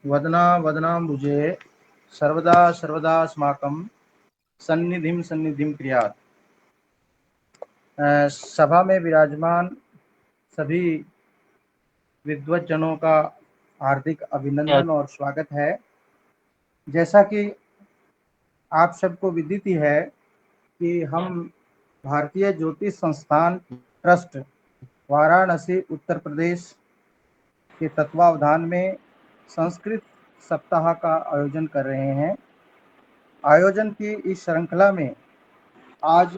वदना वदनाम्बुजे सर्वदा सर्वदास्माकं सन्निधिं सन्निधिं क्रियात्। सभा में विराजमान सभी विद्वज्जनों का हार्दिक अभिनंदन और स्वागत है। जैसा कि आप सबको विदित ही है कि हम भारतीय ज्योतिष संस्थान ट्रस्ट वाराणसी उत्तर प्रदेश के तत्वावधान में संस्कृत सप्ताह का आयोजन कर रहे हैं। आयोजन की इस श्रृंखला में आज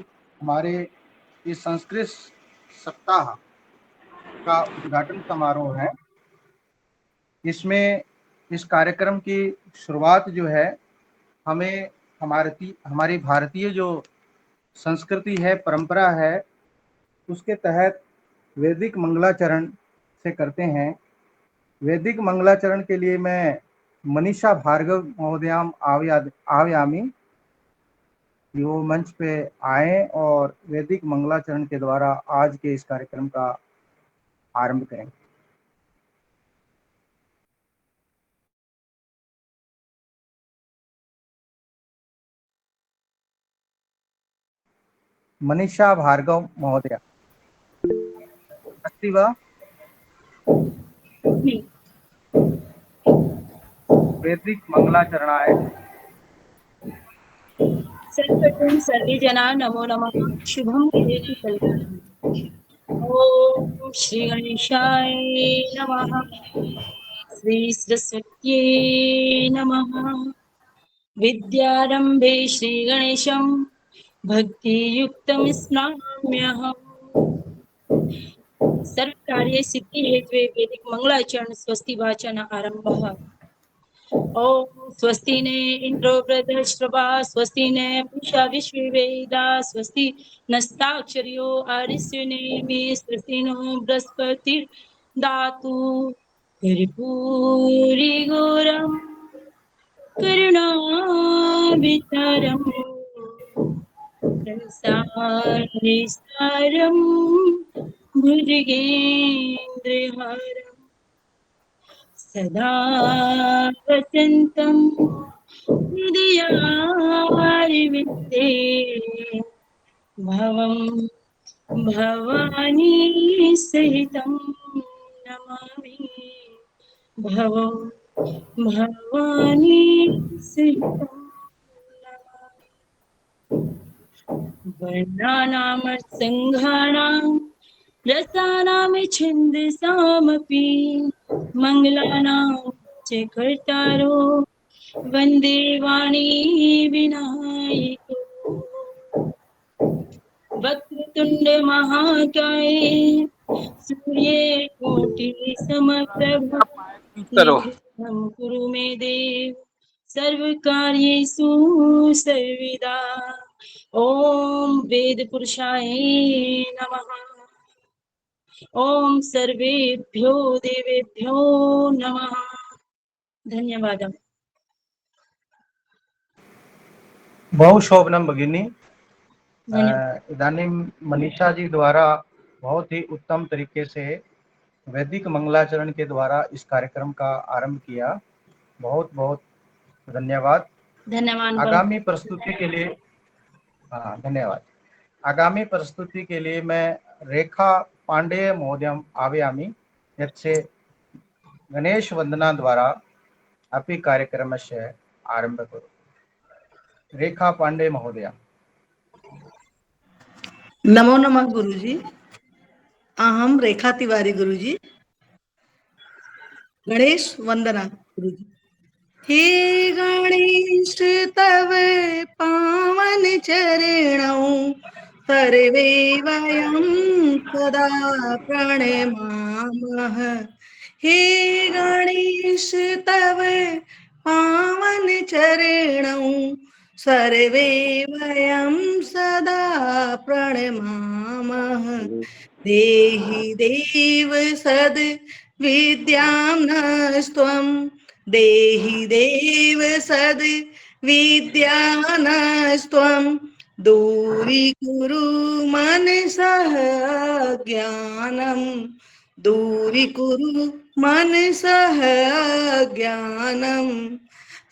हमारे इस संस्कृत सप्ताह का उद्घाटन समारोह है। इसमें इस कार्यक्रम की शुरुआत जो है हमें हमारी भारतीय जो संस्कृति है, परंपरा है, उसके तहत वैदिक मंगलाचरण से करते हैं। वैदिक मंगलाचरण के लिए मैं मनीषा भार्गव महोदयाम आह्वयामि कि वो मंच पे आए और वैदिक मंगलाचरण के द्वारा आज के इस कार्यक्रम का आरंभ करें। मनीषा भार्गव महोदया अस्ति वा? वैदिक मंगलाचरणाय। सर्वप्रथम सर्वे जना नमो नमः। शुभम करोति कल्याणम्। ओम श्री गणेशाय नमः। श्री सरस्वत्यै नमः। विद्यारंभे श्री गणेशं भक्तियुक्तं स्मराम्यहम्। सर्वकार्य सिद्धि हेतवे वैदिक मंगलाचरण स्वस्ति वाचन आरंभः। ओम स्वस्ति ने इंद्रो वृद्धश्रवा स्वस्ति ने पूषा विश्ववेदा स्वस्ति नस्ताक्षर्यो आरिष्यनेमि स्वस्ति नो बृहस्पति दातु कर्पूरी घोरम करुणावितरम संसारनिस्तारम भुजगेन्द्रहारम सदा वसन्तं हृदयारविन्दे भवं भवानी सहितं नमामि। भवं भवानी सहितं नमामि। वर्णानां संघानां रसानां छन्दसामपि मंगलानां च कर्तारो वन्दे वाणी विनायको। वक्रतुण्ड महाकाय सूर्ये कोटि समप्रभ निर्विघ्नं कुरु मे देव सर्वकार्येषु सर्वदा। ओम वेद पुरुषाय नमः। ओम सर्वेभ्यो देवेभ्यो नमः। धन्यवाद। बहुशोभनं भगिनी। इदानीं मनीषा जी द्वारा बहुत ही उत्तम तरीके से वैदिक मंगलाचरण के द्वारा इस कार्यक्रम का आरंभ किया। बहुत बहुत धन्यवाद। आगामी प्रस्तुति के लिए धन्यवाद। आगामी प्रस्तुति के लिए मैं रेखा पांडेय महोदयम आह्वयामि यत् गणेश वंदना द्वारा अपि कार्यक्रमस्य आरंभ करो। रेखा पांडे महोदया। नमो नमः गुरुजी। अहम रेखा तिवारी गुरुजी। गणेश वंदना गुरुजी। हे गणेश तव पावन चरणौ सर्वे वयं सदा प्रणमामः। हे गणेश तव पावन चरणौ सर्वे वयं सदा प्रणमामः। देहि देव सद् विद्यां नस्त्वं देहि देव सद् विद्यानस्त्वं दूरीकुरु मनसः ज्ञानं दूरीकुरु मनसः अज्ञानं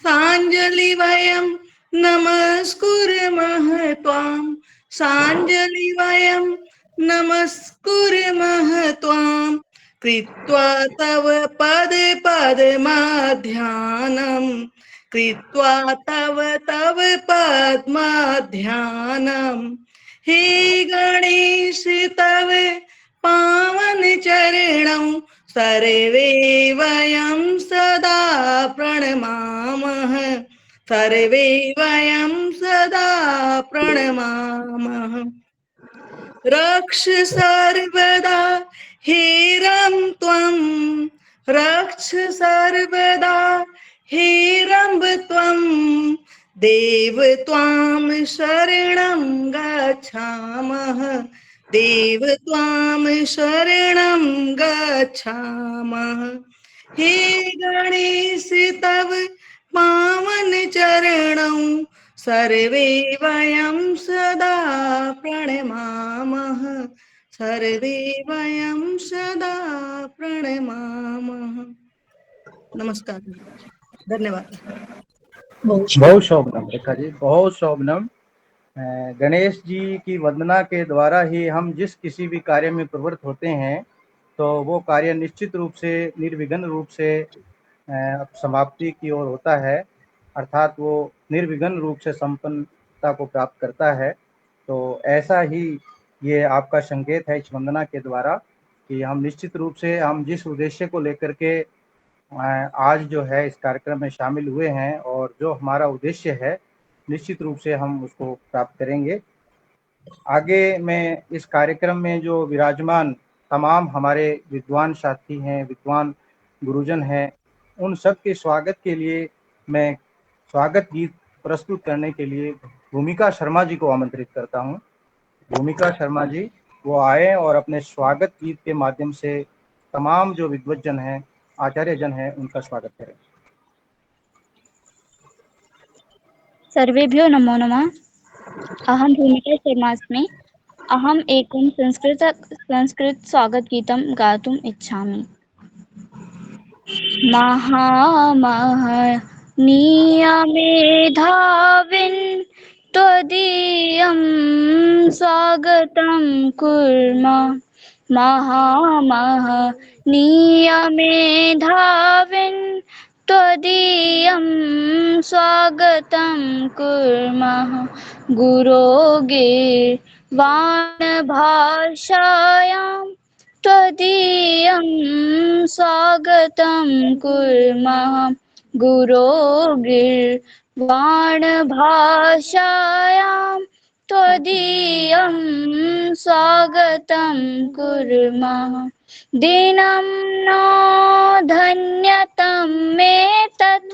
साञ्जलि वयं नमस्कुर्मः त्वां साञ्जलि वयं नमस्कुर्मः त्वां कृत्वा तव पद्माध्यानं कृत्वा तव पद्माध्यानं हे गणेश तव पावन चरणं सर्वे वयं सदा प्रणमामः सर्वे वयं सदा प्रणमामः रक्ष सर्वदा हेरं त्वं रक्ष सर्वदा हेरं त्वं देव त्वां शरणं गच्छामः देव त्वां शरणं गच्छामः हे गणेश तव पावन चरणं सर्वे वयं सदा प्रणमामः सर्वे वयं सदा प्रणमामः। नमस्कार, धन्यवाद। बहुत शोभनम रेखा जी, बहुत शोभनम। गणेश जी की वंदना के द्वारा ही हम जिस किसी भी कार्य में प्रवृत्त होते हैं तो वो कार्य निश्चित रूप से निर्विघ्न रूप से समाप्ति की ओर होता है, अर्थात वो निर्विघ्न रूप से संपन्नता को प्राप्त करता है। तो ऐसा ही ये आपका संकेत है इस वंदना के द्वारा कि हम निश्चित रूप से हम जिस उद्देश्य को लेकर के आज जो है इस कार्यक्रम में शामिल हुए हैं और जो हमारा उद्देश्य है निश्चित रूप से हम उसको प्राप्त करेंगे। आगे मैं इस कार्यक्रम में जो विराजमान तमाम हमारे विद्वान साथी हैं, विद्वान गुरुजन हैं, उन सब के स्वागत के लिए मैं स्वागत गीत प्रस्तुत करने के लिए भूमिका शर्मा जी को आमंत्रित करता हूं। भूमिका शर्मा जी वो आए और अपने स्वागत गीत के माध्यम से तमाम जो विद्वज्जन हैं, आचार्य जन हैं, उनका स्वागत करें। सर्वेभ्यो नमो नमः। अहं भूमिका शर्मा अस्मि। अहम् एकं संस्कृत स्वागतगीतं गातुम् इच्छामि। महामहनीयमेधाविन् त्वदीयं स्वागतं कुर्मः। महामहनीयमेधाविन् त्वदीयं स्वागतं कुर्मः। गुरोर्गीर्वाणभाषायां त्वदीयं स्वागतं कुर्मः। गुरोर्गीर्वाणभाषायां त्वदीयं स्वागतं कुर्मः। दिनं नो धन्यतं मे तत्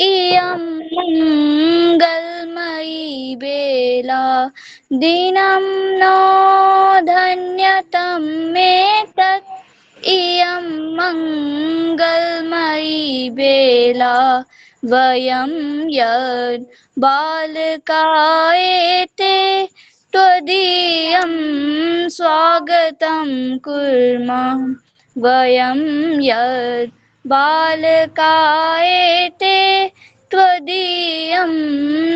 इयं मङ्गलमयी बेला। दिनं नो धन्यतं मे तत् इयं मङ्गलमयी बेला। वयं यद् बालकायेते त्वदीयं स्वागतं कुर्मः। वयं यद् बालकायेते त्वदीयं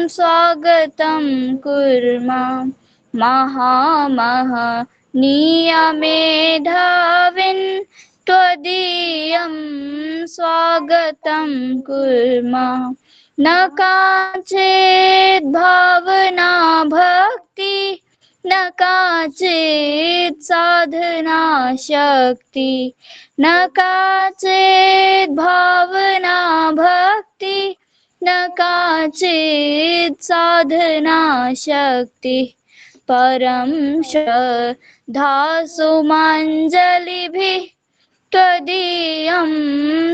स्वागतं कुर्मः। महामहनीयमेधाविन् त्वदीयं स्वागतं कुर्मः। न काचित् भावना भक्ति न काचित् साधना शक्ति न काचित् भावना भक्ति न काचित् साधना शक्ति। परं श्रद्धासुमञ्जलिभिः त्वदीयं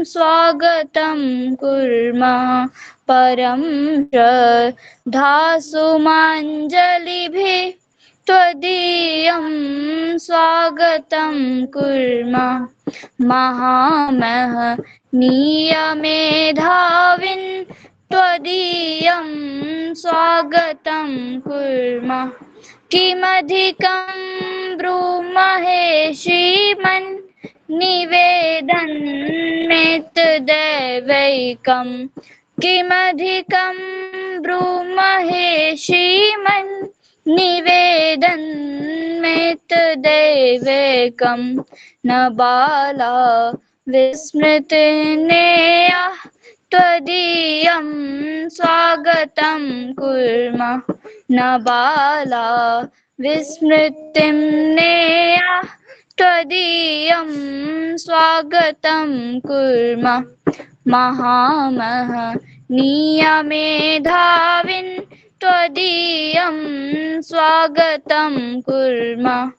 स्वागतं कुर्मः। परं श्रद्धासुमञ्जलिभिः त्वदीयं स्वागतं कुर्मः। महामहनीयमेधाविन् त्वदीयं स्वागतं कुर्मः। किमधिकं ब्रूमहे श्रीमन् निवेदन्मेतदेवैकम् किमधिकं ब्रूमहे श्रीमन् निवेदन्मेतदेवैकं न बाला विस्मृतिर्नेयः त्वदीयं स्वागतं कुर्मः न बाला विस्मृतिं नेयः त्वदीयं स्वागतं कुर्मः महामहनीयमेधाविन् त्वदीयं स्वागतं कुर्मः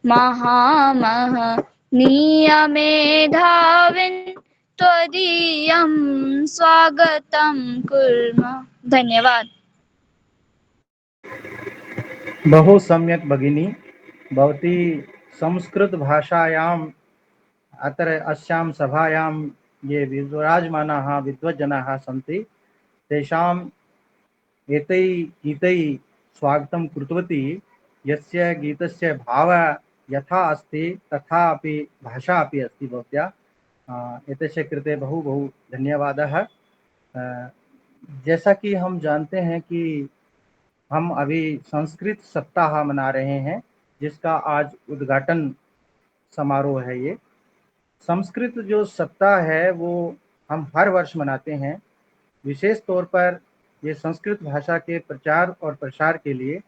महामहनीयमेधाविन् त्वदीयं स्वागतं कुर्मः। धन्यवाद। बहु सम्यक् भगिनी, भवती संस्कृत भाषायाम् अत्र अस्यां सभायां ये विराजमानाः विद्वज्जनाः सन्ति तेषाम् एतैः गीतैः स्वागतं कृतवती, यस्य गीतस्य भावः यथा अस्ति तथा अपि भाषा अपि अस्ति भवत्या। एतस्य कृते बहु बहु धन्यवादः। जैसा कि हम जानते हैं कि हम अभी संस्कृत सप्ताह मना रहे हैं, जिसका आज उद्घाटन समारोह है। ये संस्कृत जो सप्ताह है वो हम हर वर्ष मनाते हैं। विशेष तौर पर ये संस्कृत भाषा के प्रचार और प्रसार के लिए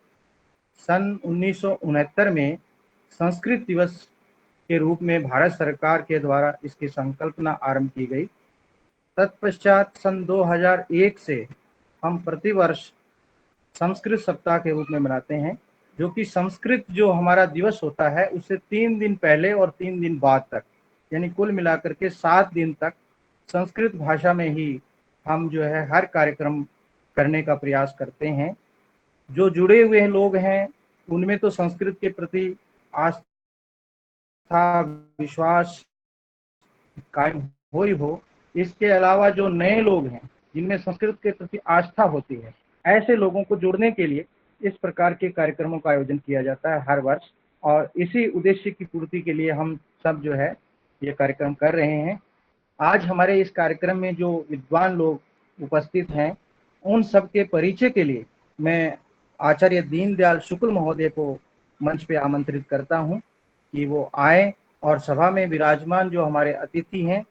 सन 1969 में संस्कृत दिवस के रूप में भारत सरकार के द्वारा इसकी संकल्पना आरंभ की गई। तत्पश्चात सन 2001 से हम प्रतिवर्ष संस्कृत सप्ताह के रूप में मनाते हैं, जो कि संस्कृत जो हमारा दिवस होता है उससे 3 दिन पहले और 3 दिन बाद तक, यानी कुल मिलाकर के 7 दिन तक संस्कृत भाषा में ही हम जो है हर कार्यक्रम करने का प्रयास करते हैं। जो जुड़े हुए लोग हैं उनमें तो संस्कृत के प्रति आस्था विश्वास कायम हो ही हो। इसके अलावा जो नए लोग हैं जिनमें संस्कृत के प्रति आस्था होती है, ऐसे लोगों को जोड़ने के लिए इस प्रकार के कार्यक्रमों का आयोजन किया जाता है हर वर्ष, और इसी उद्देश्य की पूर्ति के लिए हम सब जो है ये कार्यक्रम कर रहे हैं। आज हमारे इस कार्यक्रम में जो विद्वान लोग उपस्थित हैं उन सब के परिचय के लिए मैं आचार्य दीनदयाल शुक्ल महोदय को मंच पे आमंत्रित करता हूं कि वो आए और सभा में विराजमान जो हमारे अतिथि हैं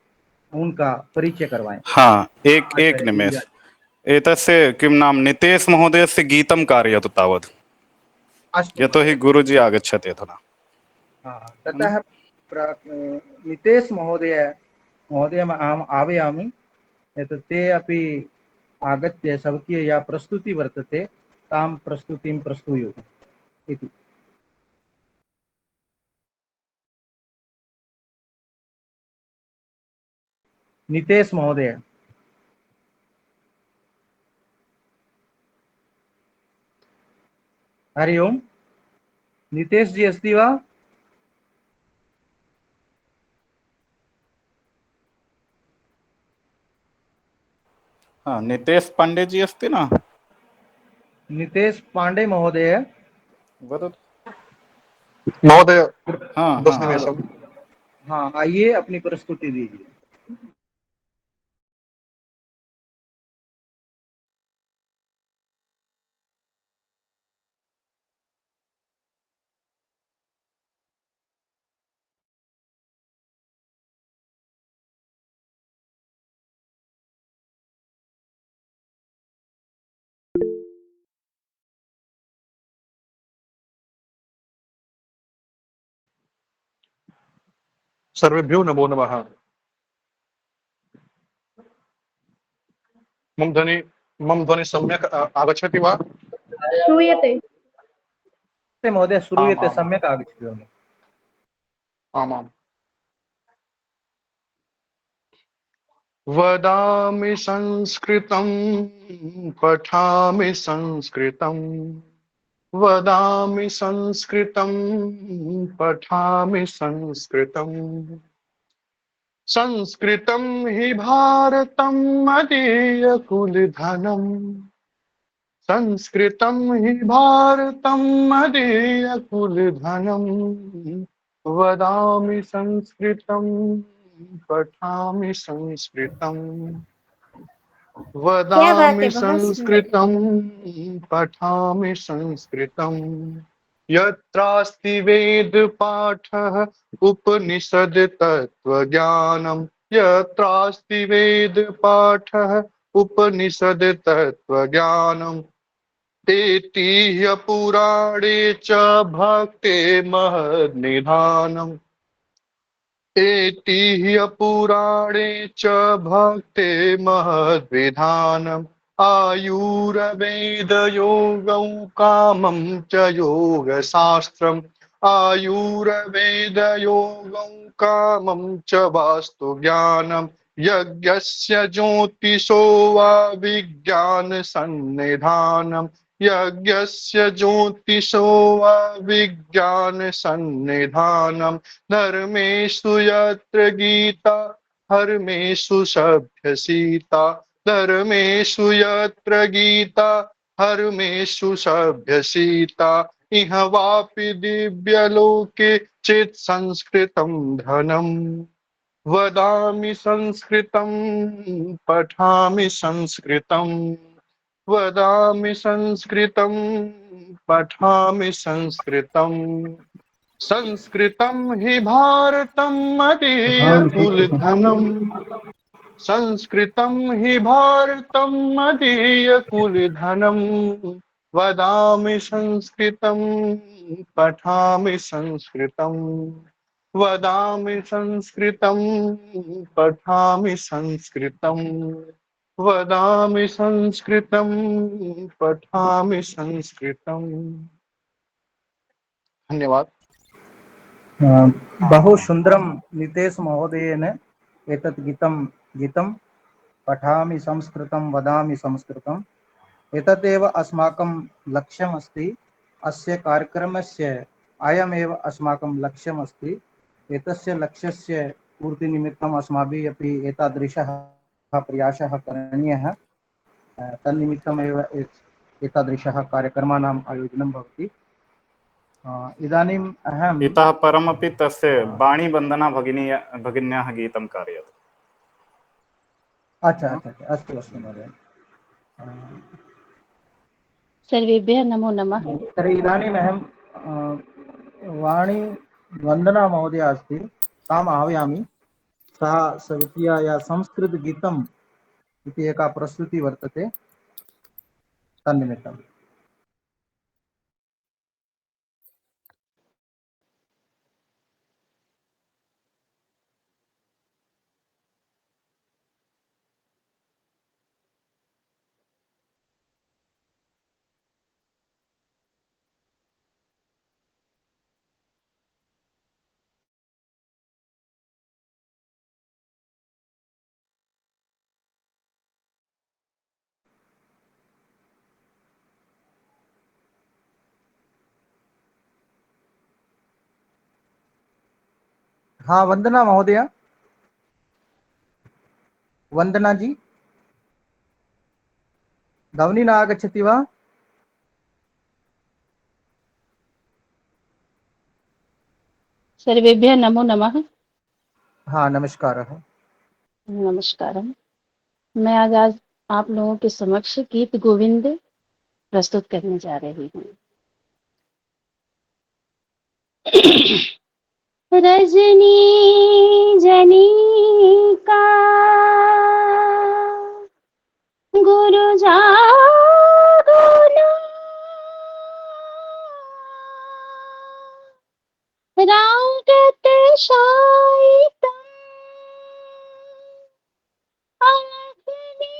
उनका परिचय करवाएं। हाँ, एक निमेष। एतस्य किं नाम नितेश महोदयस्य गीतं कारयतु तावत्, यतोहि गुरुजी आगच्छति अधुना। ततः नितेश महोदयम् अहम् आह्वयामि, यत् ते अपि आगत्य स्वकीय या प्रस्तुति वर्तते तां प्रस्तुतिं प्रस्तुयुः इति। नितेश महोदय। हरि ओम। नितेश जी अस्ति वा? हाँ, नितेश पांडे जी अस्ति न? नितेश पांडे महोदय वदतु। महोदय, हाँ 10 हाँ, निमेषं। हाँ, आइए अपनी प्रस्तुति दीजिए। सर्वेभ्यो नमो नमः। मम ध्वनि सम्यक् आगच्छति वा? श्रूयते। महोदय श्रूयते, आम्। सम्यक् आगच्छति। आमाम्। वदामि संस्कृतं, पठामि संस्कृतं। वदामि संस्कृतं, पठामि संस्कृतम्। संस्कृतं हि भारतं मदीयकुलधनम्। संस्कृतं हि भारतं मदीयकुलधनम्। वदामि संस्कृतं पठामि संस्कृतं क्या बात है, वदामि बहुत सुंदर। संस्कृतं पठामि संस्कृतं यत्रास्ति वेदपाठः उपनिषद् तत्त्वज्ञानं यत्रास्ति वेदपाठः उपनिषद् तत्त्वज्ञानं तेतीह पुराणे च भक्ते महन्निधानम् एतीह पुराणे च भक्ते महद्विधानम् आयुर्वेदयोगं कामं च योगशास्त्रम् आयुर्वेदयोगं कामं च वास्तुज्ञानम् यज्ञस्य ज्योतिषो वा विज्ञानसन्निधानम् यज्ञस्य ज्योतिषो वा विज्ञानसन्निधानम् धर्मेषु यत्र गीता हर्मेषु सभ्यसीता धर्मेषु यत्र गीता हर्मेषु सभ्यसीता इह वापि दिव्यलोके चेत् संस्कृतं धनम् वदामि संस्कृतं पठामि संस्कृतं वदामि संस्कृतं पठामि संस्कृतं संस्कृतं हि भारतं मदीय कुलधनम् संस्कृतं हि भारतं मदीय कुलधनम् वदामि संस्कृतं पठामि संस्कृतं वदामि संस्कृतं पठामि संस्कृतं वदामि संस्कृतं पठामि संस्कृतं। धन्यवाद। बहु सुन्दरं नितेश महोदयेन एतत् गीतं पठामि संस्कृतं वदामि संस्कृतम् एतदेव अस्माकं लक्ष्यमस्ति अस्य कार्यक्रमस्य अयमेव अस्माकं लक्ष्यमस्ति एतस्य लक्ष्यस्य पूर्तिनिमित्तम् अस्माभिः अपि एतादृशः प्रयासः करणीयः तन्निमित्तमेव एतादृशः कार्यक्रमाणाम् आयोजनं भवति इदानीम् अहम् इतः परमपि तस्य वाणीवन्दना भगिन्याः गीतं कारयतु। अच्छा अच्छा अच्छा अस्तु अस्तु महोदय सर्वेभ्यः नमो नमः। तर्हि इदानीम् अहं वाणी वन्दना महोदया अस्ति ताम् आह्वयामि सा स्वकीया संस्कृतगीतम् इति एका प्रस्तुतिः वर्तते तन्निमित्तम् हाँ वंदना महोदय वंदना जी ध्वनि न आगच्छति वा सर्वेभ्यः नमो नमः। हाँ नमस्कारः नमस्कार। मैं आज आप लोगों के समक्ष गीत गोविंद प्रस्तुत करने जा रही हूँ। रजनी जनी का गुरु जागो ना, रागत शायितम अलखनी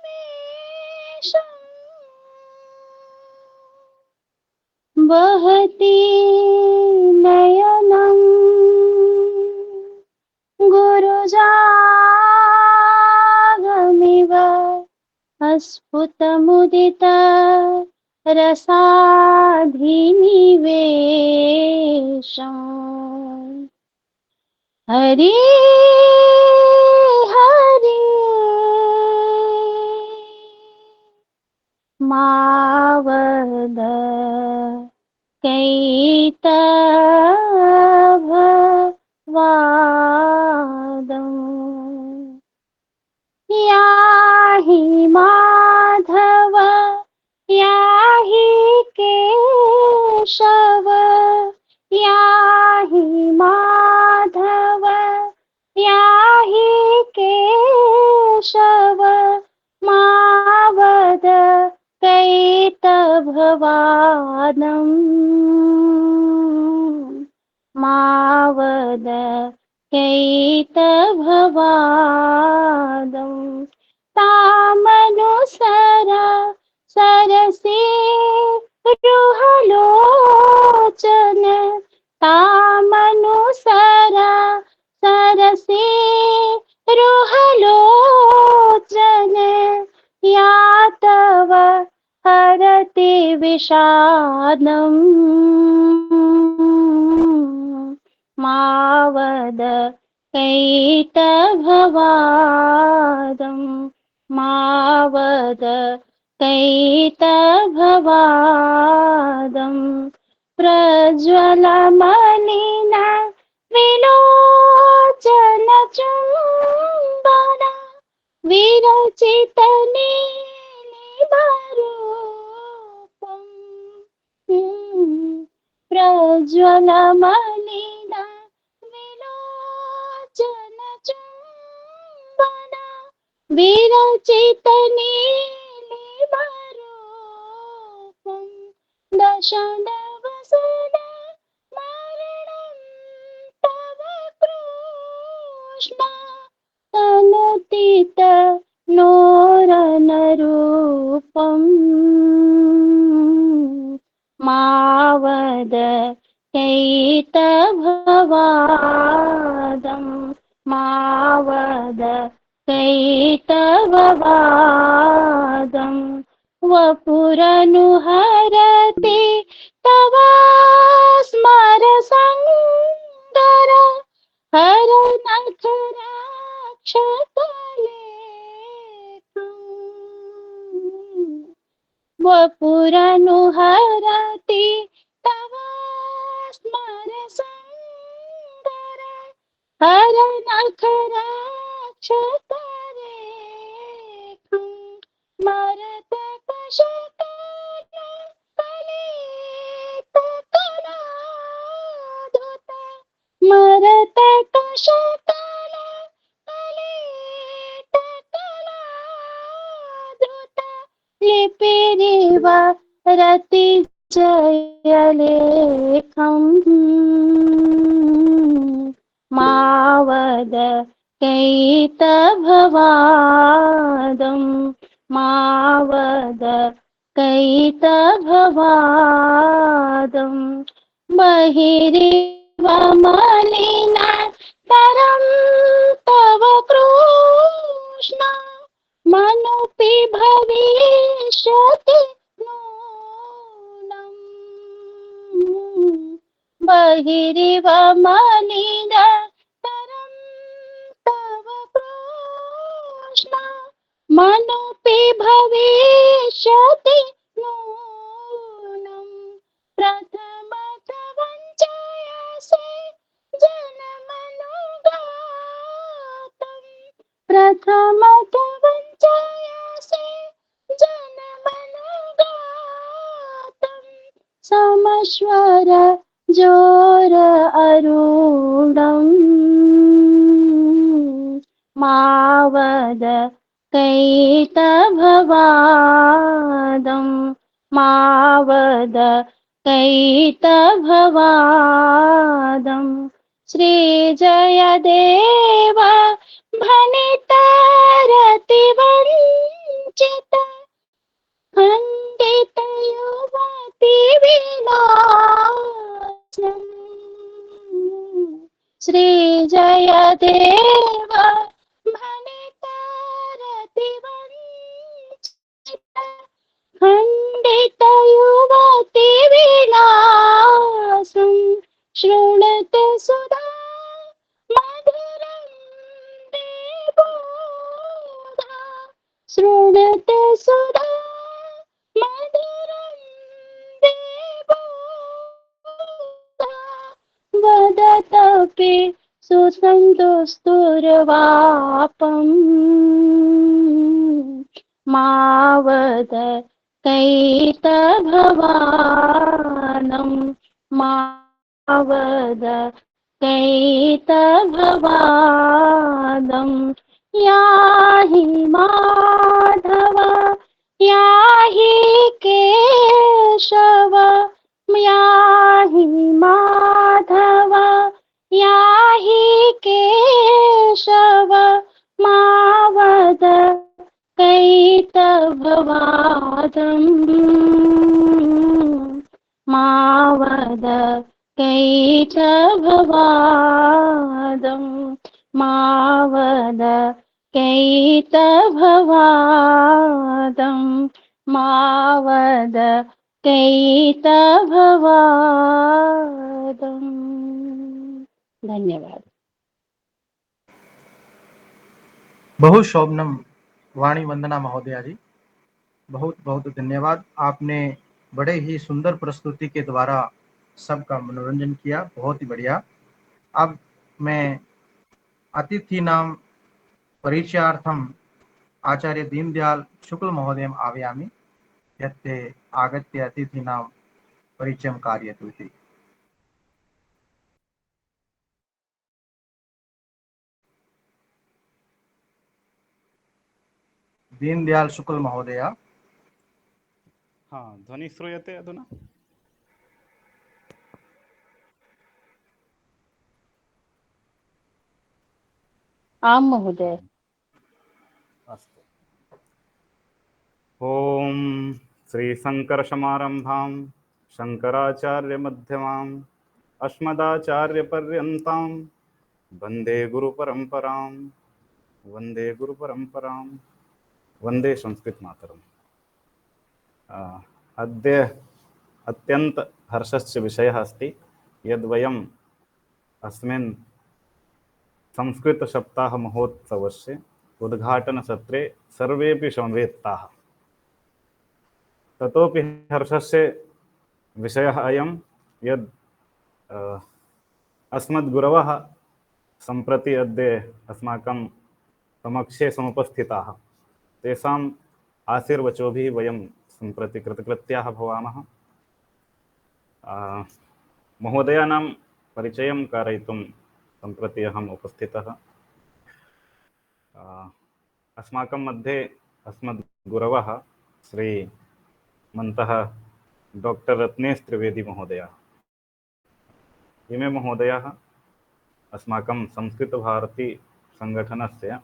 मेषम वहति नयनम गुरुजागमिव अस्फुटमुदिता रसाधिनिवेशम् हरि हरि मावद कैतभवादम् याहि माधव याहि केशव याहि माधव याहि केशव मावद कैतभवादम् मावद कैतभवादम् तामनुसर सरसे रुहलोचन तामनुसर सरसे रुहलोचन या तव हरति विषादम् मावद कैतभवादम् मावद कैतभवादम् प्रज्वलमलिन विलोचन चुम्बन विरचित नीलिभरूपम् प्रज्वलमलिन विलोचन चुम्बन विरचित नीलिभरूपम् दशनवसन मरणं तव कृष्ण तनुतीत नोरनरूपम् मावद कैतभवादम् मावद कैतभवादम् वपुरनुहरति तव स्मर संगर हर नखराक्षतलेखम् वपुरनुहरति तव स्मर संगर हर नखराक्षतलेखम् मरतकशकल कलितकलाधुत मरतकशकल कलितकलाधुत लिपिरिव रति जयलेखम् मावद कैतभवादम् मावद कैतभवादम् बहिरिव मलिन तरं तव कृष्ण मनोपि भविष्यति नूनम् बहिरिव मलिन तरं तव कृष्ण मनोपि भविष्यति नूनम् प्रथमत वञ्चयसे जनमनुगातम् प्रथमत वञ्चयसे जनमनुगातम् समश्वर जोर अरूढम् मावद कैतभवादम् मावद कैतभवादम् श्रीजयदेव भनितरतिवञ्चित खण्डित युवति विनाशम् श्रीजयदेव भनितरतिवञ्चित खण्डित युवति विलासम् शृणुते सुधा मधुरं देवोधा शृणुते सुधा मधुरं सर्वमपि सुसन्तुस्तुर्वापम् मा वद कैतभवानं मा वद कैतभवानं याहि माधव याहि केशव याहि माधव याहि केशव मा वद कैतभवादम् मा वद कैतभवादम् मा वद कैतभवादम् मा वद कैतभवादम्। धन्यवाद। बहुत शोभनम वाणी वंदना महोदया जी, बहुत बहुत धन्यवाद। आपने बड़े ही सुंदर प्रस्तुति के द्वारा सबका मनोरंजन किया, बहुत ही बढ़िया। अब मैं अतिथि नाम परिचयार्थम आचार्य दीनदयाल शुक्ल महोदयम् आह्वयामि, यत् आगत्य अतिथीनां परिचयं कारयतु इति। दीनदयाल शुक्ल महोदय। हाँ, ध्वनि श्रूयते अधुना? आं महोदय। अस्तु। ॐ श्रीशङ्करसमारम्भां शङ्कराचार्यमध्यमाम् अस्मदाचार्यपर्यन्तां वन्दे गुरुपरम्परां वन्दे गुरुपरम्परां वन्दे संस्कृतमातरम्। अद्य अत्यन्त हर्षस्य विषयः अस्ति यद् वयम् अस्मिन् संस्कृतसप्ताहमहोत्सवस्य उद्घाटनसत्रे सर्वेपि समवेताः। ततोपि हर्षस्य विषयः अयं यद् अस्मद्गुरवः सम्प्रति अद्य अस्माकं समक्षे समुपस्थिताः, तेषाम् आशीर्वचोभिः वयं सम्प्रति कृतकृत्याः भवामः। महोदयानां परिचयं कारयितुं सम्प्रति अहम् उपस्थितः। अस्माकं मध्ये अस्मद्गुरवः श्रीमन्तः डॉक्टर रत्नेश त्रिवेदी महोदयाः। इमे महोदयाः अस्माकं संस्कृतभारती-सङ्घटनस्य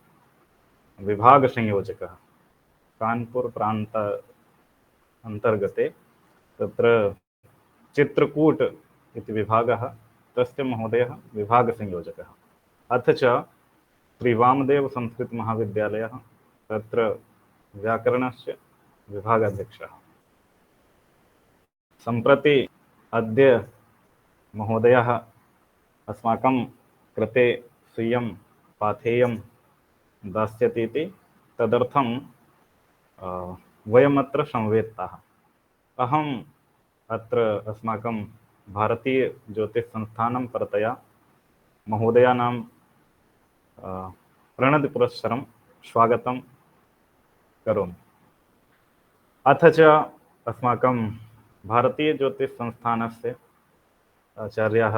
विभागसंयोजकः। कानपुर प्रान्त अन्तर्गते तत्र चित्रकूट इति विभागः, तस्य महोदयः विभागसंयोजकः। अथ च श्रीवामदेव संस्कृतमहाविद्यालयः, तत्र व्याकरणस्य विभागाध्यक्षः। सम्प्रति अद्य महोदयः अस्माकं कृते स्वीयं पाथेयं दास्यति इति, तदर्थं वयमत्र समवेताः। अहम् अत्र अस्माकं भारतीयज्योतिषसंस्थानं परतया महोदयानां प्रणतिपुरस्सरं स्वागतं करोमि। अथ च अस्माकं भारतीयज्योतिषसंस्थानस्य आचार्याः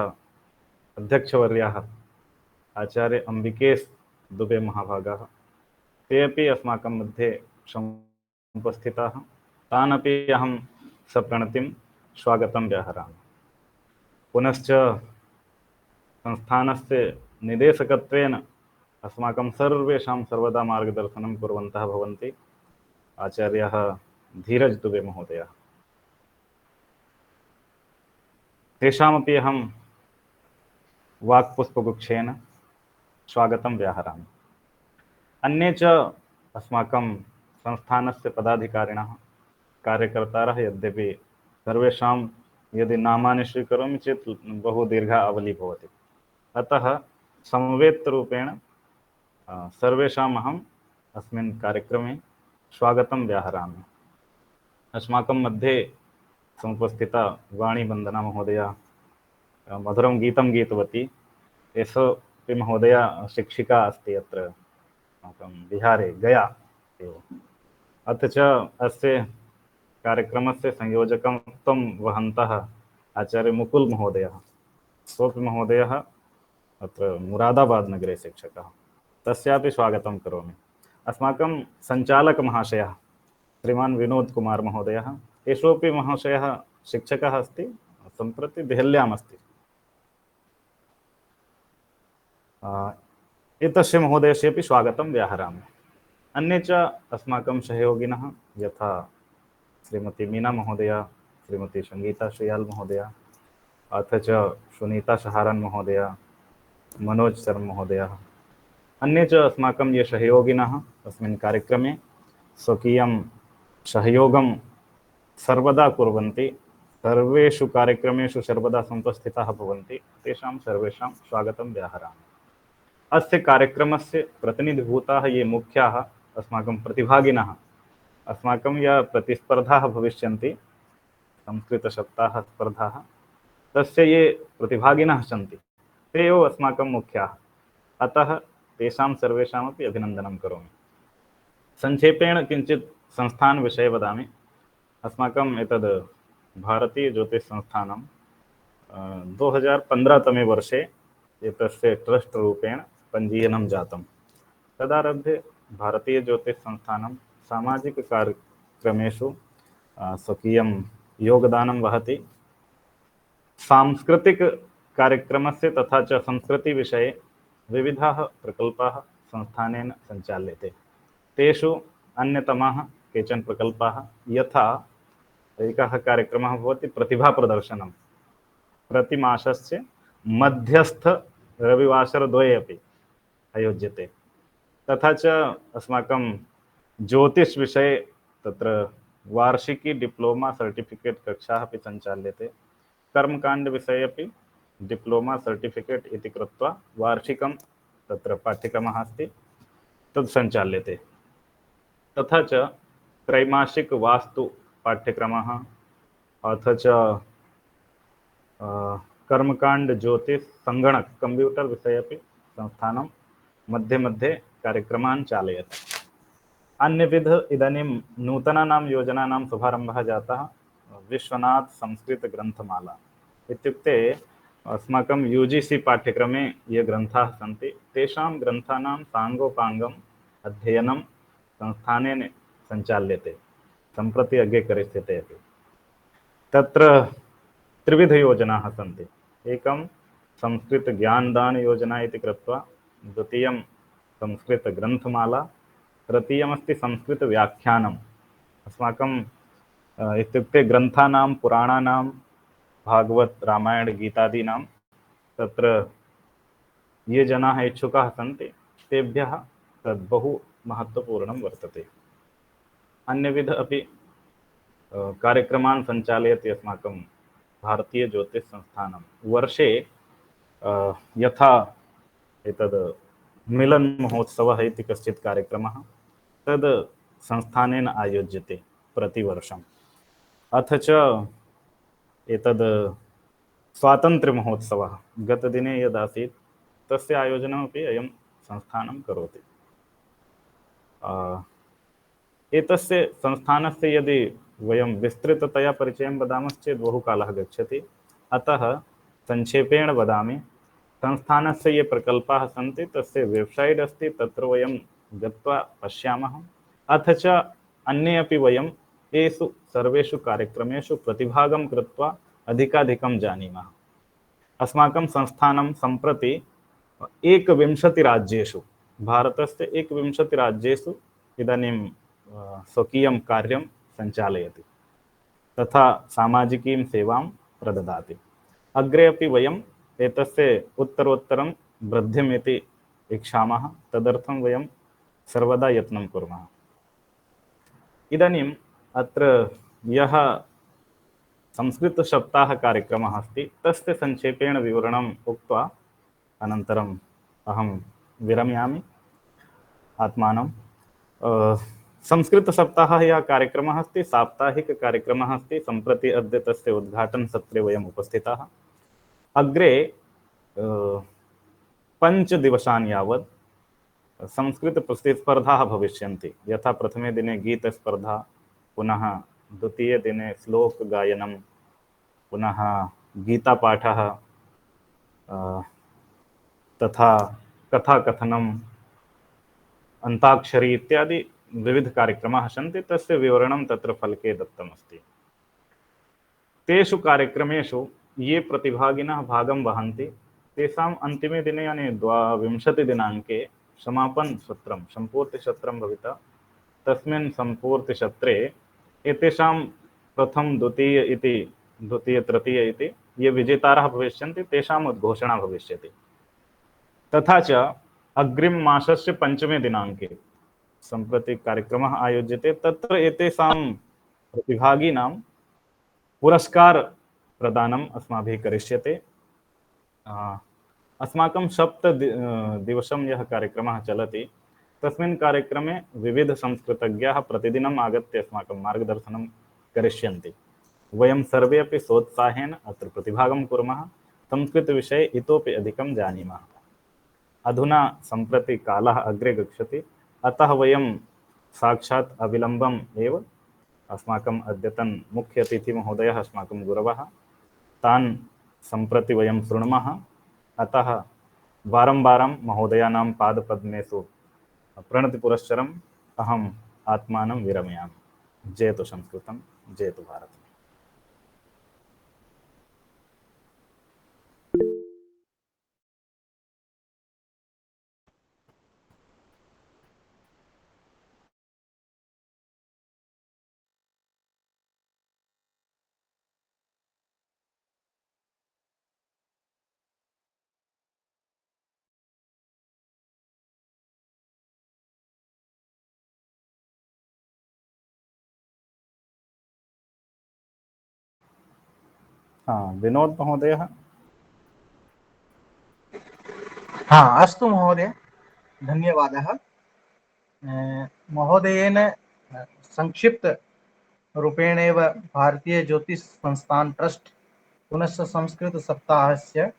अध्यक्षवर्याः आचार्य अम्बिकेश दुबे महाभागाः, ते अपि अस्माकं मध्ये समुपस्थिताः। तानपि अहं सप्रणतिं स्वागतं व्याहरामि। पुनश्च संस्थानस्य निदेशकत्वेन अस्माकं सर्वेषां सर्वदा मार्गदर्शनं कुर्वन्तः भवन्ति आचार्यः धीरज दुबे महोदयः। तेषामपि अहं वाक्पुष्पगुच्छेन स्वागतं व्याहरामि। अन्ये च अस्माकं संस्थानस्य पदाधिकारिणः कार्यकर्तारः, यद्यपि सर्वेषां यदि नामानि स्वीकरोमि चेत् बहु दीर्घा आवली भवति, अतः समवेतरूपेण सर्वेषाम् अहम् अस्मिन् कार्यक्रमे स्वागतं व्याहरामि। अस्माकं मध्ये समुपस्थिता वाणी वंदना महोदया मधुरं गीतं गीतवती। एषोऽपि महोदया शिक्षिका अस्ति अत्र अस्माकं बिहारे गया एव। अथ च अस्य कार्यक्रमस्य संयोजकत्वं वहन्तः आचार्य मुकुल महोदयः, सोऽपि महोदयः अत्र मुरादाबाद नगरे शिक्षकः, तस्यापि स्वागतं करोमि। अस्माकं सञ्चालकमहाशयः श्रीमान् विनोद कुमार महोदयः, एषोऽपि महाशयः शिक्षकः अस्ति, सम्प्रति देहल्याम् अस्ति। एतस्य महोदयस्यापि स्वागतं व्याहरामि। अन्ये च अस्माकं सहयोगिनः यथा श्रीमती मीना महोदया, श्रीमती संगीता श्रियाल महोदया, अथ च सुनीता सहारन महोदया, मनोज शर्मा महोदयः, अन्ये च अस्माकं ये सहयोगिनः अस्मिन् कार्यक्रमे स्वकीयं सहयोगं सर्वदा कुर्वन्ति, सर्वेषु कार्यक्रमेषु सर्वदा समुपस्थिताः भवन्ति, तेषां सर्वेषां स्वागतं व्याहरामि। अस्य कार्यक्रमस्य प्रतिनिधिभूताः ये मुख्याः अस्माकं प्रतिभागिनः, अस्माकं या प्रतिस्पर्धाः भविष्यन्ति, संस्कृतसप्ताह स्पर्धाः, तस्य ये प्रतिभागिनः सन्ति ते एव अस्माकं मुख्याः, अतः तेषां सर्वेषामपि अभिनन्दनं करोमि। संक्षेपेण किञ्चित् संस्थानविषये वदामि। अस्माकम् एतद् भारतीयज्योतिषसंस्थानं 2015 तमे वर्षे एतस्य ट्रस्ट् रूपेण पञ्जीयनं जातं। तदारभ्य भारतीयज्योतिषसंस्थानं सामाजिककार्यक्रमेषु स्वकीयं योगदानं वहति। सांस्कृतिककार्यक्रमस्य तथा च संस्कृतिविषये विविधाः प्रकल्पाः संस्थानेन सञ्चाल्यते। तेषु अन्यतमाः केचन प्रकल्पाः, यथा एकः कार्यक्रमः भवति प्रतिभाप्रदर्शनं, प्रतिमासस्य मध्यस्थ रविवासरद्वये अपि आयोज्यते। तथा च अस्माकं ज्योतिषविषये तत्र वार्षिकी डिप्लोमा सर्टिफिकेट् कक्षाः अपि सञ्चाल्यते। कर्मकाण्डविषये अपि डिप्लोमा सर्टिफिकेट् इति कृत्वा वार्षिकं तत्र पाठ्यक्रमः अस्ति, तद् सञ्चाल्यते। तथा च त्रैमासिक वास्तु पाठ्यक्रमः, अथ च कर्मकाण्ड ज्योतिष संगणक कंप्यूटर विषये अपि संस्थानं मध्ये मध्ये कार्यक्रमान् चालयति। अन्यविध इदानीं नूतनानां योजनानां शुभारम्भः जातः। विश्वनाथ संस्कृत ग्रन्थमाला इत्युक्ते अस्माकं UGC पाठ्यक्रमे ये ग्रन्थाः सन्ति तेषां ग्रन्थानां साङ्गोपाङ्गम् अध्ययनं संस्थानेन सञ्चाल्यते, सम्प्रति अग्रे करिष्यते अपि। तत्र त्रिविधयोजनाः सन्ति। एकं संस्कृतज्ञानदानयोजना इति कृत्वा, द्वितीयं संस्कृतग्रन्थमाला, तृतीयमस्ति संस्कृतव्याख्यानम्। अस्माकं इत्युक्ते ग्रन्थानां पुराणानां भागवत रामायण गीतादीनां तत्र ये जनाः इच्छुकाः सन्ति तेभ्यः तद् बहु महत्त्वपूर्णं वर्तते। अन्यविध अपि कार्यक्रमान् सञ्चालयति अस्माकं भारतीयज्योतिषसंस्थानं। वर्षे यथा एतद् मिलनमहोत्सवः इति कश्चित् कार्यक्रमः तद् संस्थानेन आयोज्यते प्रतिवर्षम्। अथ च एतद् स्वातन्त्र्यमहोत्सवः गतदिने यदासीत् तस्य आयोजनमपि अयं संस्थानं करोति। एतस्य संस्थानस्य यदि वयं विस्तृततया परिचयं वदामश्चेत् बहु कालः गच्छति, अतः संक्षेपेण वदामि। संस्थानस्य ये प्रकल्पाः सन्ति तस्य वेबसैट् अस्ति, तत्र वयं गत्वा पश्यामः। अथ च अन्ये अपि वयं एषु सर्वेषु कार्यक्रमेषु प्रतिभागं कृत्वा अधिकाधिकं जानीमः। अस्माकं संस्थानं सम्प्रति 21 राज्येषु, भारतस्य 21 राज्येषु इदानीं स्वकीयं कार्यं सञ्चालयति तथा सामाजिकीं सेवां प्रददाति। अग्रे अपि वयम् एतस्य उत्तरोत्तरं वृद्धिमिति इच्छामः, तदर्थं वयं सर्वदा यत्नं कुर्मः। इदानीम् अत्र यः संस्कृतसप्ताहकार्यक्रमः अस्ति तस्य संक्षेपेण विवरणम् उक्त्वा अनन्तरम् अहं विरमयामि आत्मानं। संस्कृतसप्ताहः यः कार्यक्रमः अस्ति साप्ताहिककार्यक्रमः अस्ति। सम्प्रति अद्य तस्य उद्घाटनसत्रे वयम् उपस्थिताः। अग्रे पञ्चदिवसान् यावत् संस्कृतप्रतिस्पर्धाः भविष्यन्ति। यथा प्रथमे दिने गीतस्पर्धा, पुनः द्वितीये दिने श्लोकगायनं, पुनः गीतापाठः, तथा कथाकथनम्, अन्ताक्षरी इत्यादि विविधकार्यक्रमाः सन्ति। तस्य विवरणं तत्र फलके दत्तमस्ति। तेषु कार्यक्रमेषु ये प्रतिभागिनः भागं वहन्ति तेषाम् अन्तिमे दिने यानी 22 समापनसत्रं सम्पूर्तिसत्रं भविता। तस्मिन् सम्पूर्तिसत्रे एतेषां प्रथम द्वितीय तृतीय इति ये विजेतारः भविष्यन्ति तेषाम् उद्घोषणा भविष्यति। तथा च अग्रिममासस्य 5मे दिनाङ्के सम्प्रति कार्यक्रमः आयोज्यते। तत्र एतेषां प्रतिभागिनां पुरस्कार प्रदानम् अस्माभिः करिष्यते। अस्माकं 7 दिवसं यः कार्यक्रमः चलति तस्मिन् कार्यक्रमे विविधसंस्कृतज्ञाः प्रतिदिनम् आगत्य अस्माकं मार्गदर्शनं करिष्यन्ति। वयं सर्वे अपि सोत्साहेन अत्र प्रतिभागं कुर्मः, संस्कृतविषये इतोपि अधिकं जानीमः। अधुना सम्प्रति कालः अग्रे गच्छति, अतः वयं साक्षात् अविलम्बम् एव अस्माकम् अद्यतन मुख्य अतिथि महोदयः अस्माकं गुरवः तान् सम्प्रति वयं शृणुमः। अतः वारं वारं महोदयानां पादपद्मेषु प्रणतिपुरस्सरम् अहम् आत्मानं विरमयामि। जयतु संस्कृतं, जयतु भारतम्। विनोद महोदयः। अस्तु महोदय, धन्यवादः। महोदयेन संक्षिप्त रूपेणेव भारतीय ज्योतिष संस्थान ट्रस्ट पुनश्च संस्कृत सप्ताहस्य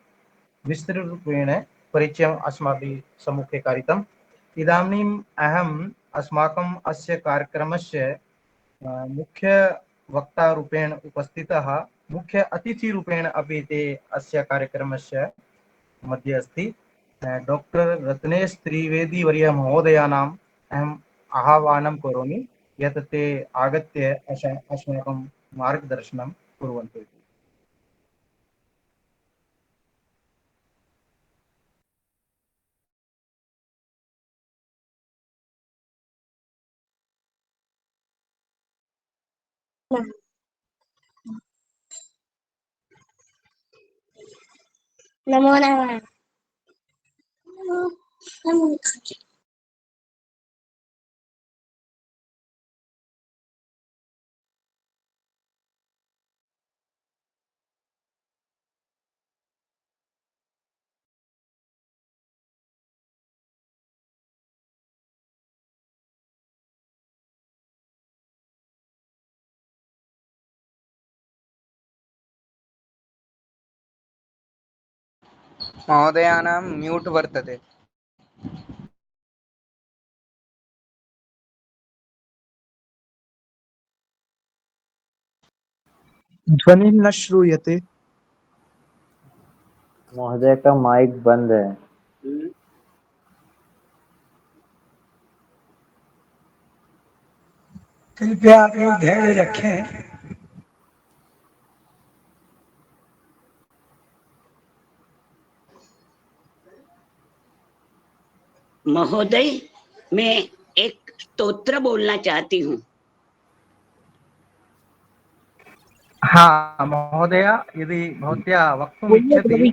विस्तृतरूपेण परिचयम् अस्माभिः सम्मुखे कारितम्। इदानीम् अहम् अस्माकम् अस्य कार्यक्रमस्य मुख्य वक्तारूपेण उपस्थितः, मुख्य अतिथिरूपेण अपि ते अस्य कार्यक्रमस्य मध्ये अस्ति। डॉक्टर रत्नेश त्रिवेदी वर्य महोदयानाम् अहम् आह्वानं करोमि यत् ते आगत्य अस्माकं मार्गदर्शनं कुर्वन्तु इति। नमो नमः। महोदयानां म्यूट् वर्तते। ध्वनि न श्रूयते। महोदय का माइक बंद है। कृपया आप लोग धैर्य रखें। महोदय, मैं एक स्तोत्र बोलना चाहती हूँ। महोदय, यदि भवत्या वक्तुम् इच्छति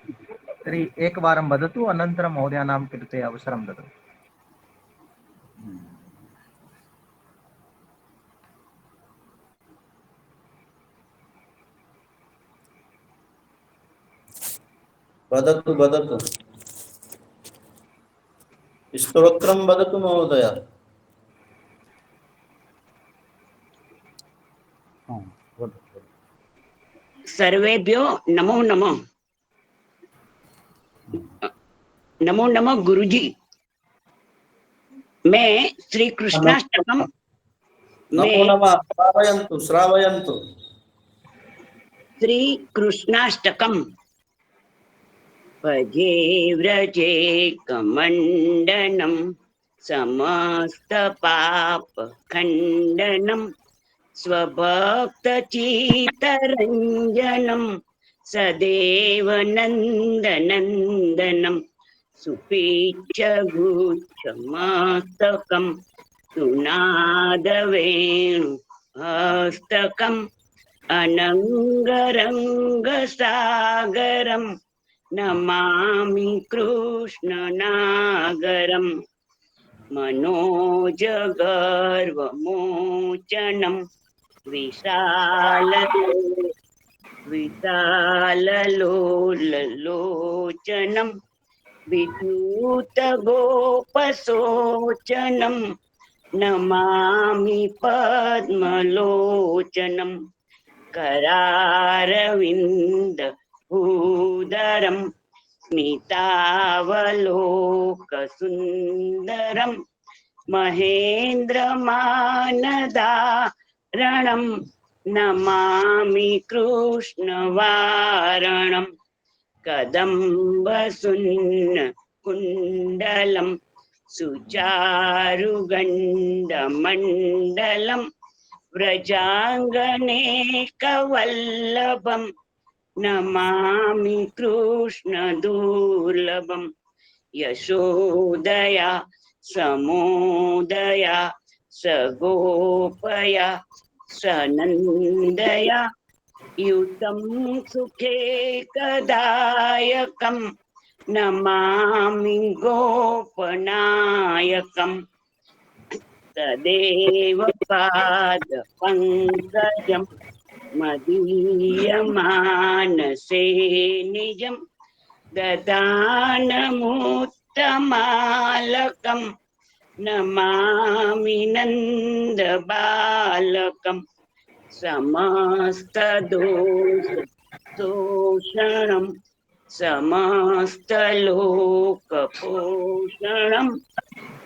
तर्हि एकवारं वदतु, अनन्तरं महोदयानां कृते अवसरं ददातु। वदतु वदतु, स्तोत्रं वदतु महोदय। सर्वेभ्यो नमो नमः। नमो नमः गुरुजी। मैं श्री कृष्णाष्टकम नमो में नमः। श्रावयन्तु श्रावयन्तु। श्री कृष्णाष्टकम भजे व्रजे कमंडनम समस्त पाप खंडनम स्वभक्त चितरंजनम सदेव नंदनंदनम सुपीच्छ गुच्छ मस्तकम सुनादवेणु हस्तकम अनंगरंगसागरम नमामि कृष्णनागरम मनोजगर्वमोचनं विशाललोललोचनं विद्युतगोपशोचनं नमामि पद्मलोचनं करारविन्दभूधरं स्मितावलोकसुन्दरं महेन्द्रमानदारणं नमामि कृष्णवारणं कदम्बसुन्नकुण्डलं सुचारुगण्डमण्डलं व्रजाङ्गनेकवल्लभं नमामि कृष्णदुर्लभं यशोदया समोदया सगोपया सनन्दया युतं सुखेकदायकं नमामि गोपनायकं तदेव पादपङ्कजं मदीयमानसे निजं ददानमुत्तमालकं नमामि नन्दबालकं समस्तदोषं समस्तलोकपोषणं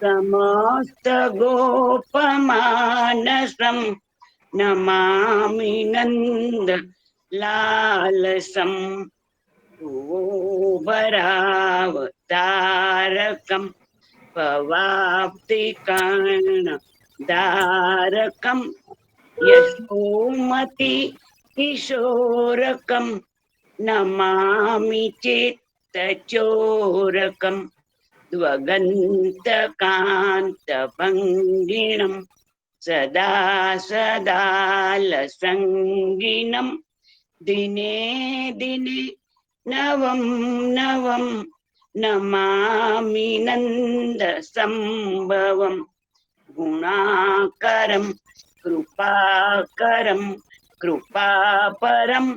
समस्तगोपमानसं नमामि नन्दलालसं भरावतारकं भवाप्तिकर्णधारकं यशोमति किशोरकं नमामि चित्तचोरकं द्वगन्तकान्तभङ्गिणं सदा सदालसङ्गिनं दिने दिने नवं नवं नमामि नन्दसम्भवं गुणाकरं कृपाकरं कृपापरम्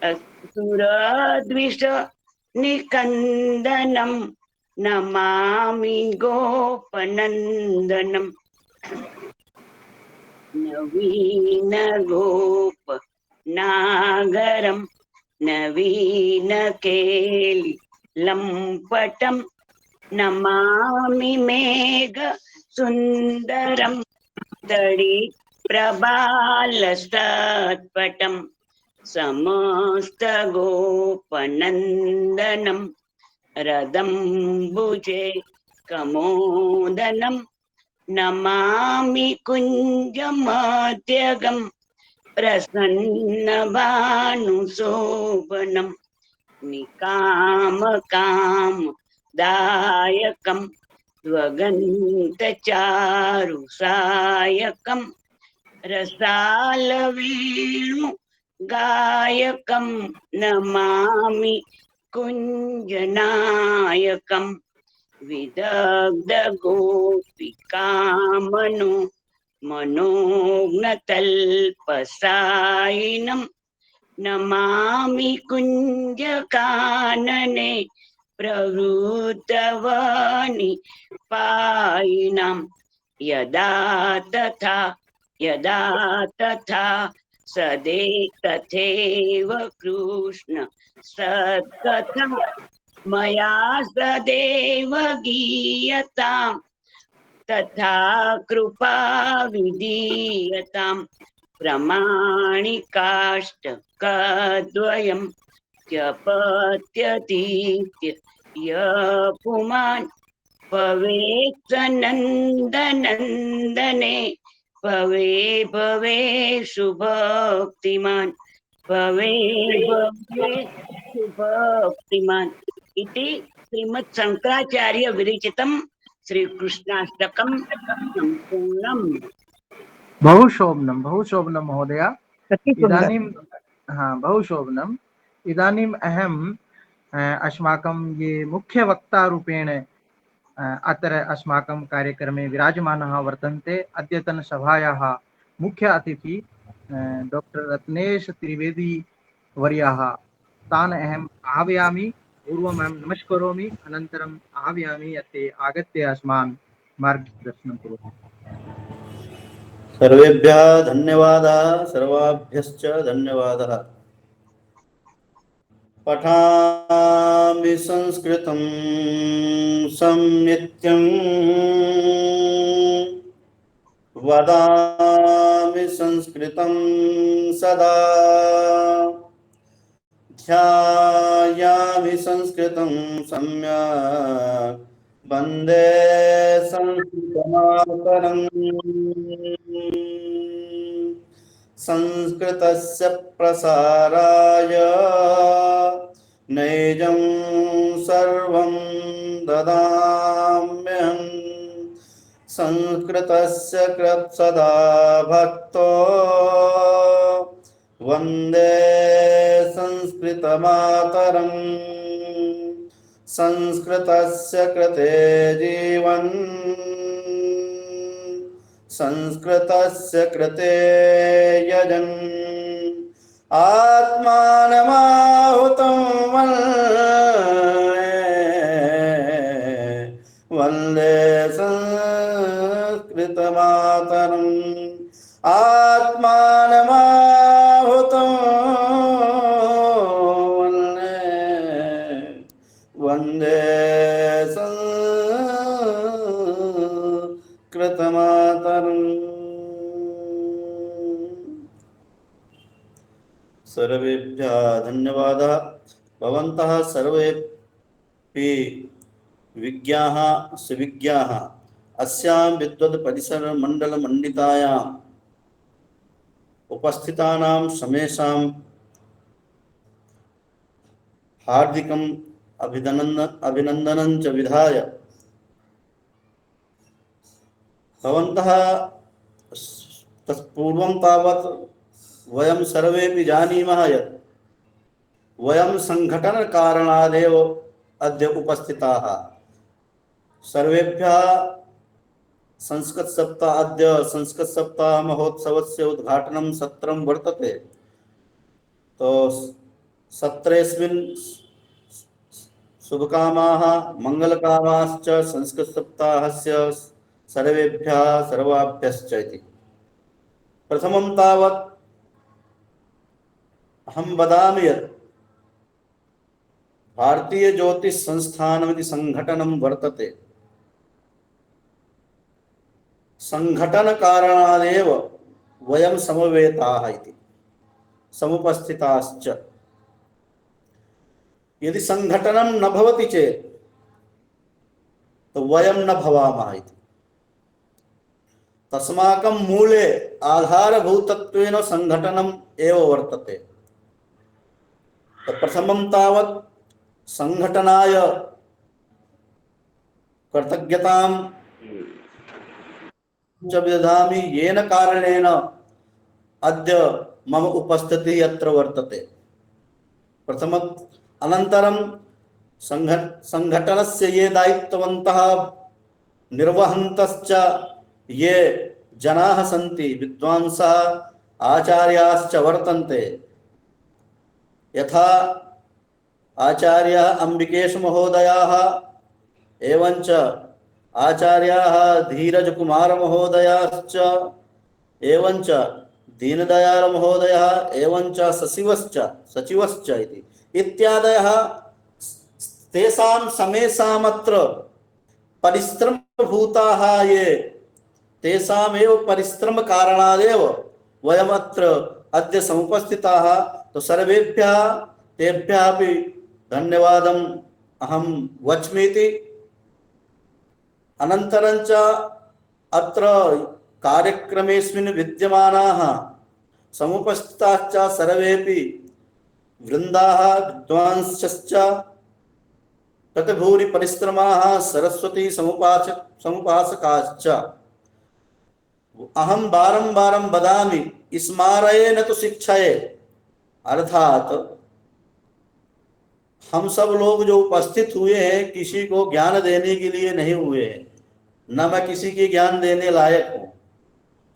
असुरद्विष निकन्दनं नमामि गोपनन्दनं नवीन गोप नागरं नवीन केलि लम्पटं नमामि मेघ सुन्दरं तडि प्रबालस्तत्पटं समस्तगोपनन्दनं रदम्बुजे कमोदनं नमामि कुञ्जमध्यगं प्रसन्नभानुशोभनं निकामकामदायकं स्वगन्तचारुसायकं रसालवीणु गायकं नमामि कुञ्जनायकं विदग्धगोपिकामनु मनोज्ञतल्पसायिनं नमामि कुञ्जकानने प्रवृद्धवानि पायिनां यदा तथा सदे तथैव कृष्ण सत्कथं मया सदैव गीयताम् तथा कृपा विधीयताम् प्रमाणिकाष्टकद्वयम् त्यपत्यतीत्य यः पुमान् भवेत् नन्दनन्दने भवे भवे शुभक्तिमान् भवे भवे शुभक्तिमान् इति श्रीमत् शंकराचार्य विरचितं श्रीकृष्णाष्टकं सम्पूर्णम्। बहुशोभनं महोदय। इदानीं बहुशोभनम्। इदानीम् अहम् अस्माकं ये मुख्यवक्तारूपेण अत्र अस्माकं कार्यक्रमे विराजमानः वर्तन्ते। अद्यतनसभायाः मुख्य अतिथि डॉक्टर रत्नेश त्रिवेदी वर्याः, तान् अहम् आह्वयामि। पूर्वम् अहं नमस्करोमि, अनन्तरम् आह्वयामि यत् आगत्य अस्मान् मार्गदर्शनं कुर्वन्तु। सर्वेभ्यः धन्यवादः, सर्वाभ्यश्च धन्यवादः। पठामि संस्कृतं संनित्यं, वदामि संस्कृतं सदा, ध्यायामि संस्कृतं सम्यक्, वन्दे संस्कृतमातरम्। संस्कृतस्य प्रसाराय नैजं सर्वं ददाम्यहम्। संस्कृतस्य कृत्सदा भक्तो वन्दे संस्कृतमातरम्। संस्कृतस्य कृते जीवन्, संस्कृतस्य कृते यजन्, आत्मानमाहुतं वन्दे संस्कृतमातरम्। आत्मानमाहुतं वन्दे संस्कृतमातरम्। सर्वेभ्यः धन्यवादः। भवन्तः सर्वेपि विज्ञाः सुविज्ञाः अस्यां विद्वद्परिसरमण्डलमण्डितायाम् उपस्थितानां समेषां हार्दिकम् अभिनन्दनं च विधाय, भवन्तः तत्पूर्वं तावत् वयं सर्वेपि जानीमः यत् वयं संघटनकारणादेव अद्य उपस्थिताः। सर्वेभ्यः संस्कृत सप्ताह अद्य संस्कृत सप्ताह महोत्सवस्य उद्घाटनं सत्रं वर्तते। तो सत्रेऽस्मिन् शुभकामाः मङ्गलकामाश्च संस्कृत सप्ताहस्य सर्वेभ्यः सर्वाभ्यश्च इति। प्रथमं तावत् अहं वदामि यत् भारतीय ज्योतिष संस्थानमिति संघटनं वर्तते। संघटन कारणादेव वयं समवेताः इति, समुपस्थिताश्च। यदि संघटनं न भवति चेत् तो वयं न भवामः इति। तस्माकं मूले आधारभूतत्वेन संघटनम् एव वर्तते। तो प्रथमं तावत् संघटनाय कृतज्ञतां च विदधामि, येन कारणेन अद्य मम उपस्थितिः अत्र वर्तते। अनन्तरं संघटनस्य ये दायित्ववन्तः निर्वहन्तश्च ये जनाः सन्ति, विद्वांसः आचार्याश्च वर्तन्ते। यथा आचार्यः अम्बिकेश महोदयाः, एवंच आचार्याः धीरज कुमार महोदयाश्च, एवंच दीनदयाल महोदयः, एवंच सचिवश्च इति इत्यादयः तेषां समेषामत्र परिश्रम भूताः ये तेषामेव परिश्रम कारणादेव वयमत्र अद्य समुपस्थिताः। तो सर्वेभ्यः तेभ्यः अपि धन्यवादम् अहं वच्मीति। अनन्तरं च अत्र कार्यक्रमेऽस्मिन् विद्यमानाः समुपस्थिताश्च सर्वेपि वृन्दाः विद्वांसश्च ततभूरि परिश्रमाः सरस्वती समुपासकाश्च। अहं बारं वदामि स्मारये न तो शिक्षये, अर्थात हम सब लोग जो उपस्थित हुए हैं किसी को ज्ञान देने के लिए नहीं हुए हैं, न मैं किसी के ज्ञान देने लायक हूँ।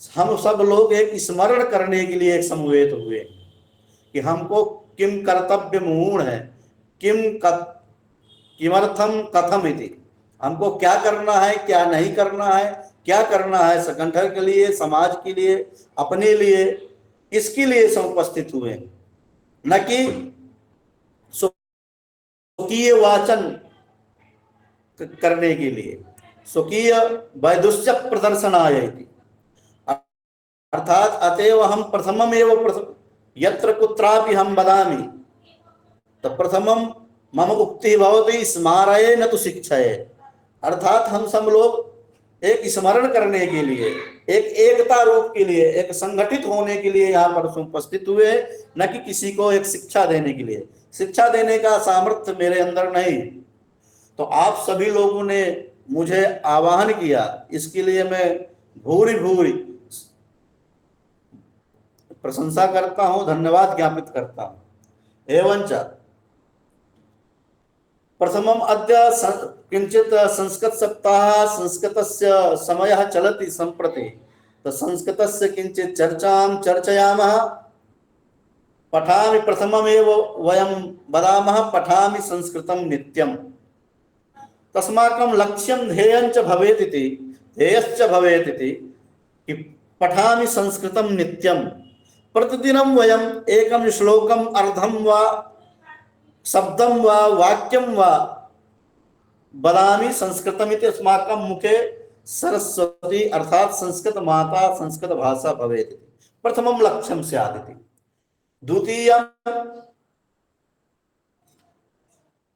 हम सब लोग एक स्मरण करने के लिए एक समवेत हुए कि हमको किम कर्तव्य मूढ़ है, किमर्थम कथम इति, हमको क्या करना है क्या नहीं करना है, क्या करना है संगठन के लिए, समाज के लिए, अपने लिए, इसके लिए सब उपस्थित हुए, न कि स्वकीय वाचन करने के लिए, स्वकीय वैदुष्य प्रदर्शनाय इति। अर्थात अतएव हम प्रथममेव यत्र कुत्रापि हम वदामि, तो प्रथमम मम उक्ति भवति स्मारये न तो शिक्षये। अर्थात हम सब लोग एक स्मरण करने के लिए, एक एकता रूप के लिए, एक संगठित होने के लिए यहाँ पर उपस्थित हुए, न कि किसी को एक शिक्षा देने के लिए। शिक्षा देने का सामर्थ्य मेरे अंदर नहीं। तो आप सभी लोगों ने मुझे आह्वान किया, इसके लिए मैं भूरि भूरि प्रशंसा करता हूँ, धन्यवाद ज्ञापित करता हूँ। एवंच प्रथमम अद्य किंचित संस्कृत सप्ताह संस्कृतस्य समयः चलति संप्रति, तो संस्कृतस्य किंचित चर्चां चर्चयामः। पठामि प्रथममेव वयं वदामः पठामि संस्कृतं नित्यं। तस्माकं लक्ष्यं ध्येयञ्च भवेत् इति, ध्येयश्च भवेत् इति कि पठामि संस्कृतं नित्यं। प्रतिदिनं वयम् एकं श्लोकम् अर्धं वा शब्दं वा वाक्यं वा वदामि संस्कृतमिति। अस्माकं मुखे सरस्वती अर्थात संस्कृत माता संस्कृत भाषा भवेत् इति प्रथमं लक्ष्यं स्यात् इति। द्वितीयं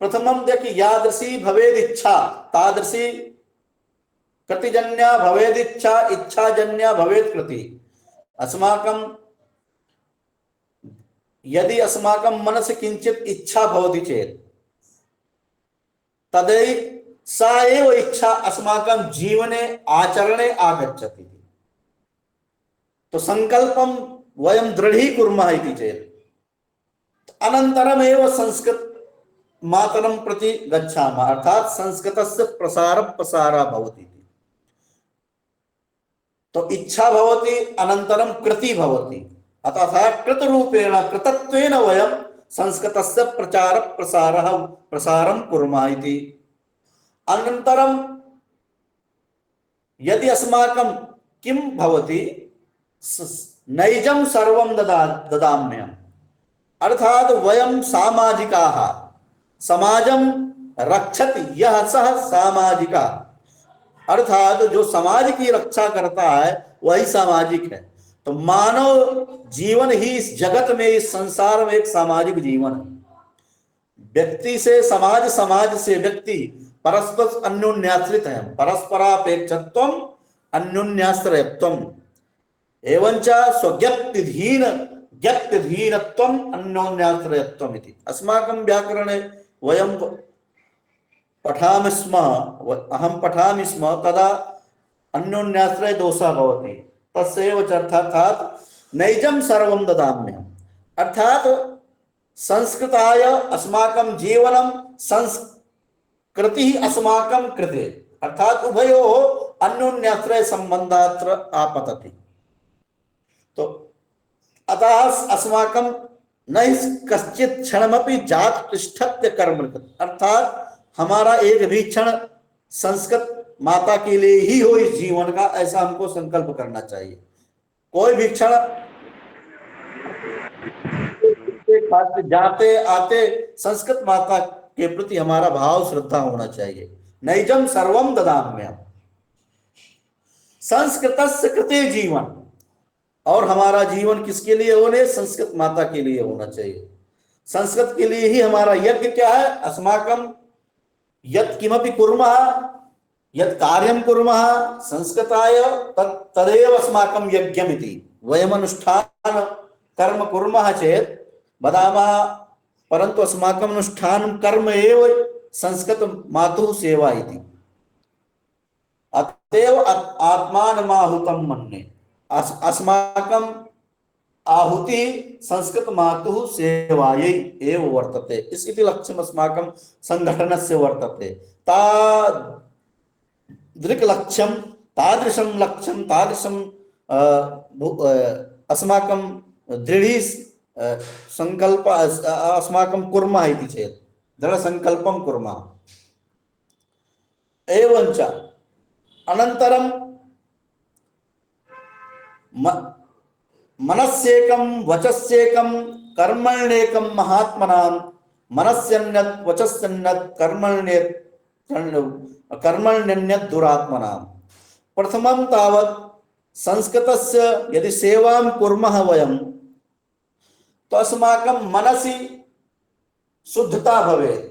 प्रथमं देखि यादृशी भवेद् इच्छा तादृशी कृतिजन्या भवेद् इच्छा, इच्छाजन्या भवेत् कृति। अस्माकं यदि अस्माकं मनसि किंचित इच्छा भवति चेत् तदै सा एव इच्छा अस्माकं जीवने आचरणे आगच्छति। तो संकल्पं वयं दृढीकुर्मः इति चेत् अनन्तरमेव संस्कृत मातरं प्रति गच्छामः, अर्थात संस्कृतस्य प्रसारः भवति। तो इच्छा भवति अनन्तरं कृति भवति, अतः कृतरूपेण कृतत्वेन वयं संस्कृतस्य प्रसारं कुर्मः इति। अनन्तरं यदि अस्माकं किं भवति नैजं सर्वं ददाम्यहम्, अर्थात वयं सामाजिकाः, समाजं रक्षति यः सः सामाजिकः, अर्थात जो समाज की रक्षा करता है वही सामाजिक है। तो मानव जीवन ही इस जगत में, इस संसार में एक सामाजिक जीवन है। व्यक्ति से समाज, समाज से व्यक्ति परस्पर अन्योन्याश्रित है। परस्परापेक्षत्वम अन्योन्याश्रयत्वम एवंच स्वव्यक्तिधीन व्यक्तिधीनत्वम अन्योन्याश्रयत्वम इति। अस्माकं व्याकरणे वयं पठामि स्म, अहं पठामि स्म, तदा अन्योन्याश्रय दोषः भवति। तस्यैव अर्थात नैजं सर्वं ददाम्यहम्, अर्थात संस्कृताय अस्माकं जीवनं, संस्कृतिः अस्माकं कृते, अर्थात उभयोः अन्योन्याश्रय सम्बन्धात्र आपतति। तो अतः अस्माकं न कश्चित् क्षणमपि जात तिष्ठत्य कर्म, अर्थात हमारा एक भी क्षण संस्कृत माता के लिए ही हो इस जीवन का, ऐसा हमको संकल्प करना चाहिए। कोई भी क्षण जाते आते संस्कृत माता के प्रति हमारा भाव श्रद्धा होना चाहिए। नैजम सर्वम ददाम्यहम्, संस्कृतस्य कृते जीवन, और हमारा जीवन किसके लिए होने? संस्कृत माता के लिए होना चाहिए। संस्कृत के लिए ही हमारा यज्ञ क्या है? अस्माकं यत् किमपि कुर्मः, यत् कार्यं कुर्मः संस्कृताय तदेव अस्माकं यज्ञमिति। वयम् अनुष्ठान कर्म कुर्मः चेत् वदामः, परन्तु अस्माकम् अनुष्ठानं कर्म एव संस्कृत मातुः सेवा इति। अतएव आत्मानमाहुतं मन्ये, अस्माकम् आहुति संस्कृत मातुः सेवायै एव वर्तते। इति लक्ष्यम् अस्माकं संघटनस्य वर्तते। तादृक् तादृशं लक्ष्यं तादृशं अस्माकं दृढी संकल्प अस्माकं कुर्मः इति चेत् दृढ संकल्पं कुर्मः। एवञ्च अनन्तरं मनस्येकं वचस्येकं कर्मण्येकं महात्मनां, मनस्यन्यत् वचस्यन्यत् कर्मण्यन्यत् दुरात्मनां। प्रथमं तावत् संस्कृतस्य यदि सेवां कुर्मः वयं, तो अस्माकं मनसि शुद्धता भवेत्।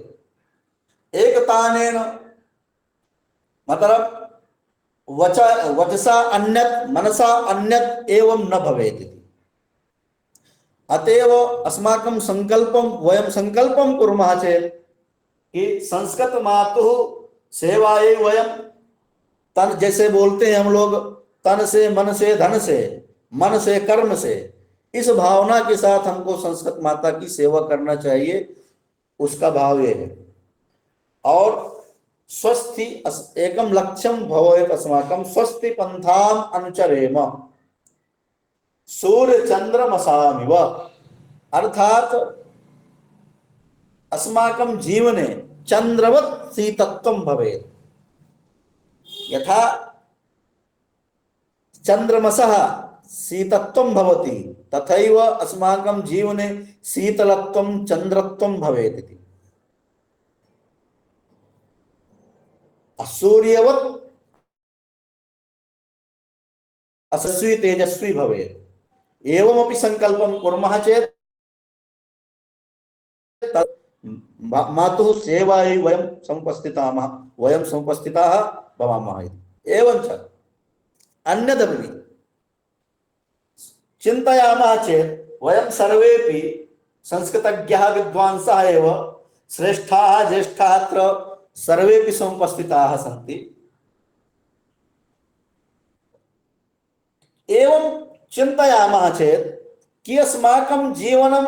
एकतानेन मतलब वचसा अन्यत् मनसा अन्यत् एवं न भवेत् इति। अतएव अस्माकं संकल्पं वयं संकल्पं कुर्मः चेत् कि संस्कृत मातुः सेवायै वयं तन, जैसे बोलते हैं हम लोग, तन से मन से धन से मन से कर्म से, इस भावना के साथ हमको संस्कृत माता की सेवा करना चाहिए। उसका भाव ये है। और स्वस्ति एकम लक्ष्यम भवेत् अस्माकं स्वस्ति पंथाम अनुचरेम सूर्य चंद्रमसामिव, अर्थात अस्माकं जीवने चंद्रवत् शीतत्वं भवेत्। यथा चंद्रमसः शीतत्वं भवति तथैव अस्माकं जीवने शीतलत्वं चंद्रत्वं भवेत् इति। सूर्यवत् असस्वी तेजस्वी भवेत्। एवमपि संकल्पं कुर्मः चेत् मातुः सेवायै वयं समुपस्थिताः भवामः इति। एवञ्च अन्यदपि चिन्तयामः चेत् वयं सर्वेपि संस्कृतज्ञाः विद्वांसः एव, श्रेष्ठाः ज्येष्ठाः अत्र सर्वेपि समुपस्थिताः सन्ति। एवं चिन्तयामः चेत् कि अस्माकं जीवनं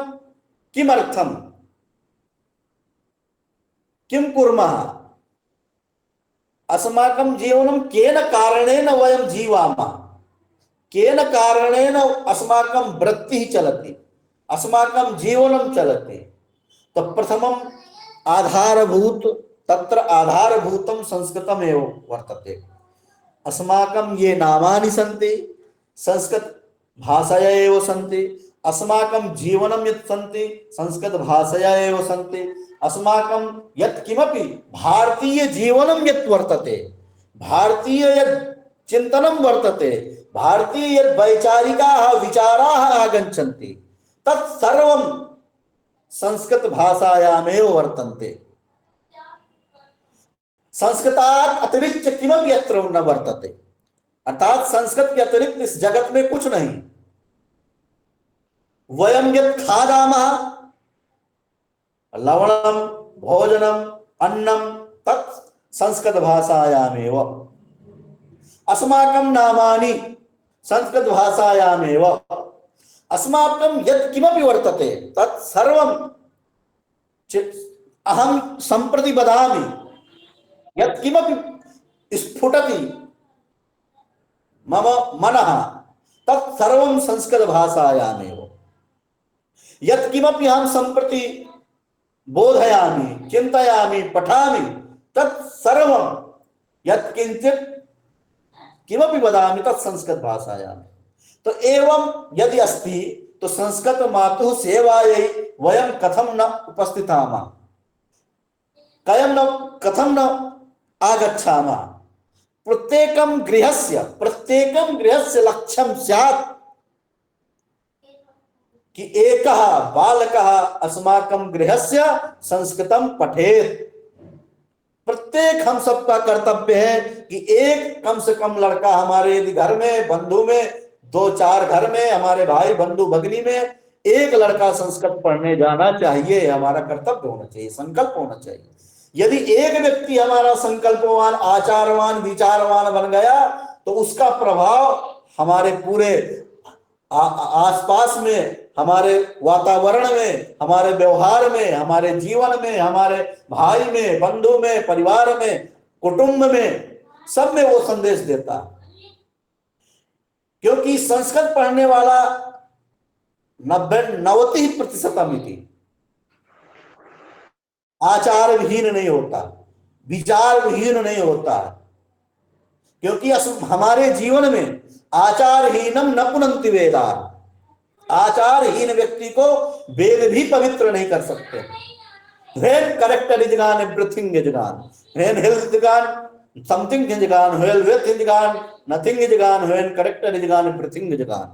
किमर्थं किं कुर्मः, अस्माकं जीवनं केन कारणेन वयं जीवामः, केन कारणेन अस्माकं वृत्तिः चलति, अस्माकं जीवनं चलति। तो प्रथमम् तत्र आधारभूतं संस्कृतमेव वर्तते। अस्माकं ये नामानि सन्ति संस्कृत भाषया एव सन्ति, अस्माकं जीवनं यत् सन्ति संस्कृत भाषया एव सन्ति, अस्माकं यत् किमपि भारतीय जीवनं यत् वर्तते, भारतीय यत् चिन्तनं वर्तते, भारतीय यत् वैचारिकाः विचाराः आगच्छन्ति तत् सर्वं संस्कृत भाषायामेव वर्तन्ते। संस्कृतात् अतिरिक्त किमपि यत्र न वर्तते। अर्थात संस्कृत के अतिरिक्त इस जगत में कुछ नहीं। वयं यत् खादामः लवणं भोजनम अन्नम तत् संस्कृत भाषायामेव। अस्माकं नामानि संस्कृत भाषायामेव। अस्माकं यत् किमपि वर्तते तत् सर्वं अहं सम्प्रति वदामि, यत् किमपि स्फुटति मम मनः तत् सर्वं संस्कृत भाषायामेव। यत् किमपि अहं सम्प्रति बोधयामि, चिन्तयामि, पठामि तत् सर्वं यत् किंचित् किमपि वदामि तत् संस्कृत भाषायामेव। तो एवं यदि अस्ति तो संस्कृत मातुः सेवायै वयं कथं न उपस्थितामः। कयं न कथं न आगच्छामः। प्रत्येकं गृहस्य लक्ष्यं स्यात् कि एकः बालकः अस्माकं गृहस्य संस्कृतं पठेत्। प्रत्येक हम सबका कर्तव्य है कि एक कम से कम लड़का हमारे यदि घर में, बंधु में, 2-4 घर में, हमारे भाई बंधु भगिनी में एक लड़का संस्कृत पढ़ने जाना चाहिए। हमारा कर्तव्य होना चाहिए, संकल्प होना चाहिए। यदि एक व्यक्ति हमारा संकल्पवान, आचारवान, विचारवान बन गया तो उसका प्रभाव हमारे पूरे आसपास में, हमारे वातावरण में, हमारे व्यवहार में, हमारे जीवन में, हमारे भाई में, बंधु में, परिवार में, कुटुंब में, सब में वो संदेश देता है। क्योंकि संस्कृत पढ़ने वाला 90% आचार विहीन नहीं होता, विचार विहीन नहीं होता। क्योंकि हमारे जीवन में आचारहीनम न पुनन्ति वेदा, आचारहीन व्यक्ति को वेद भी पवित्र नहीं कर सकते। When character is gone, everything is gone. When health is gone, something is gone. When wealth is gone, nothing is gone. When character is gone, everything is gone.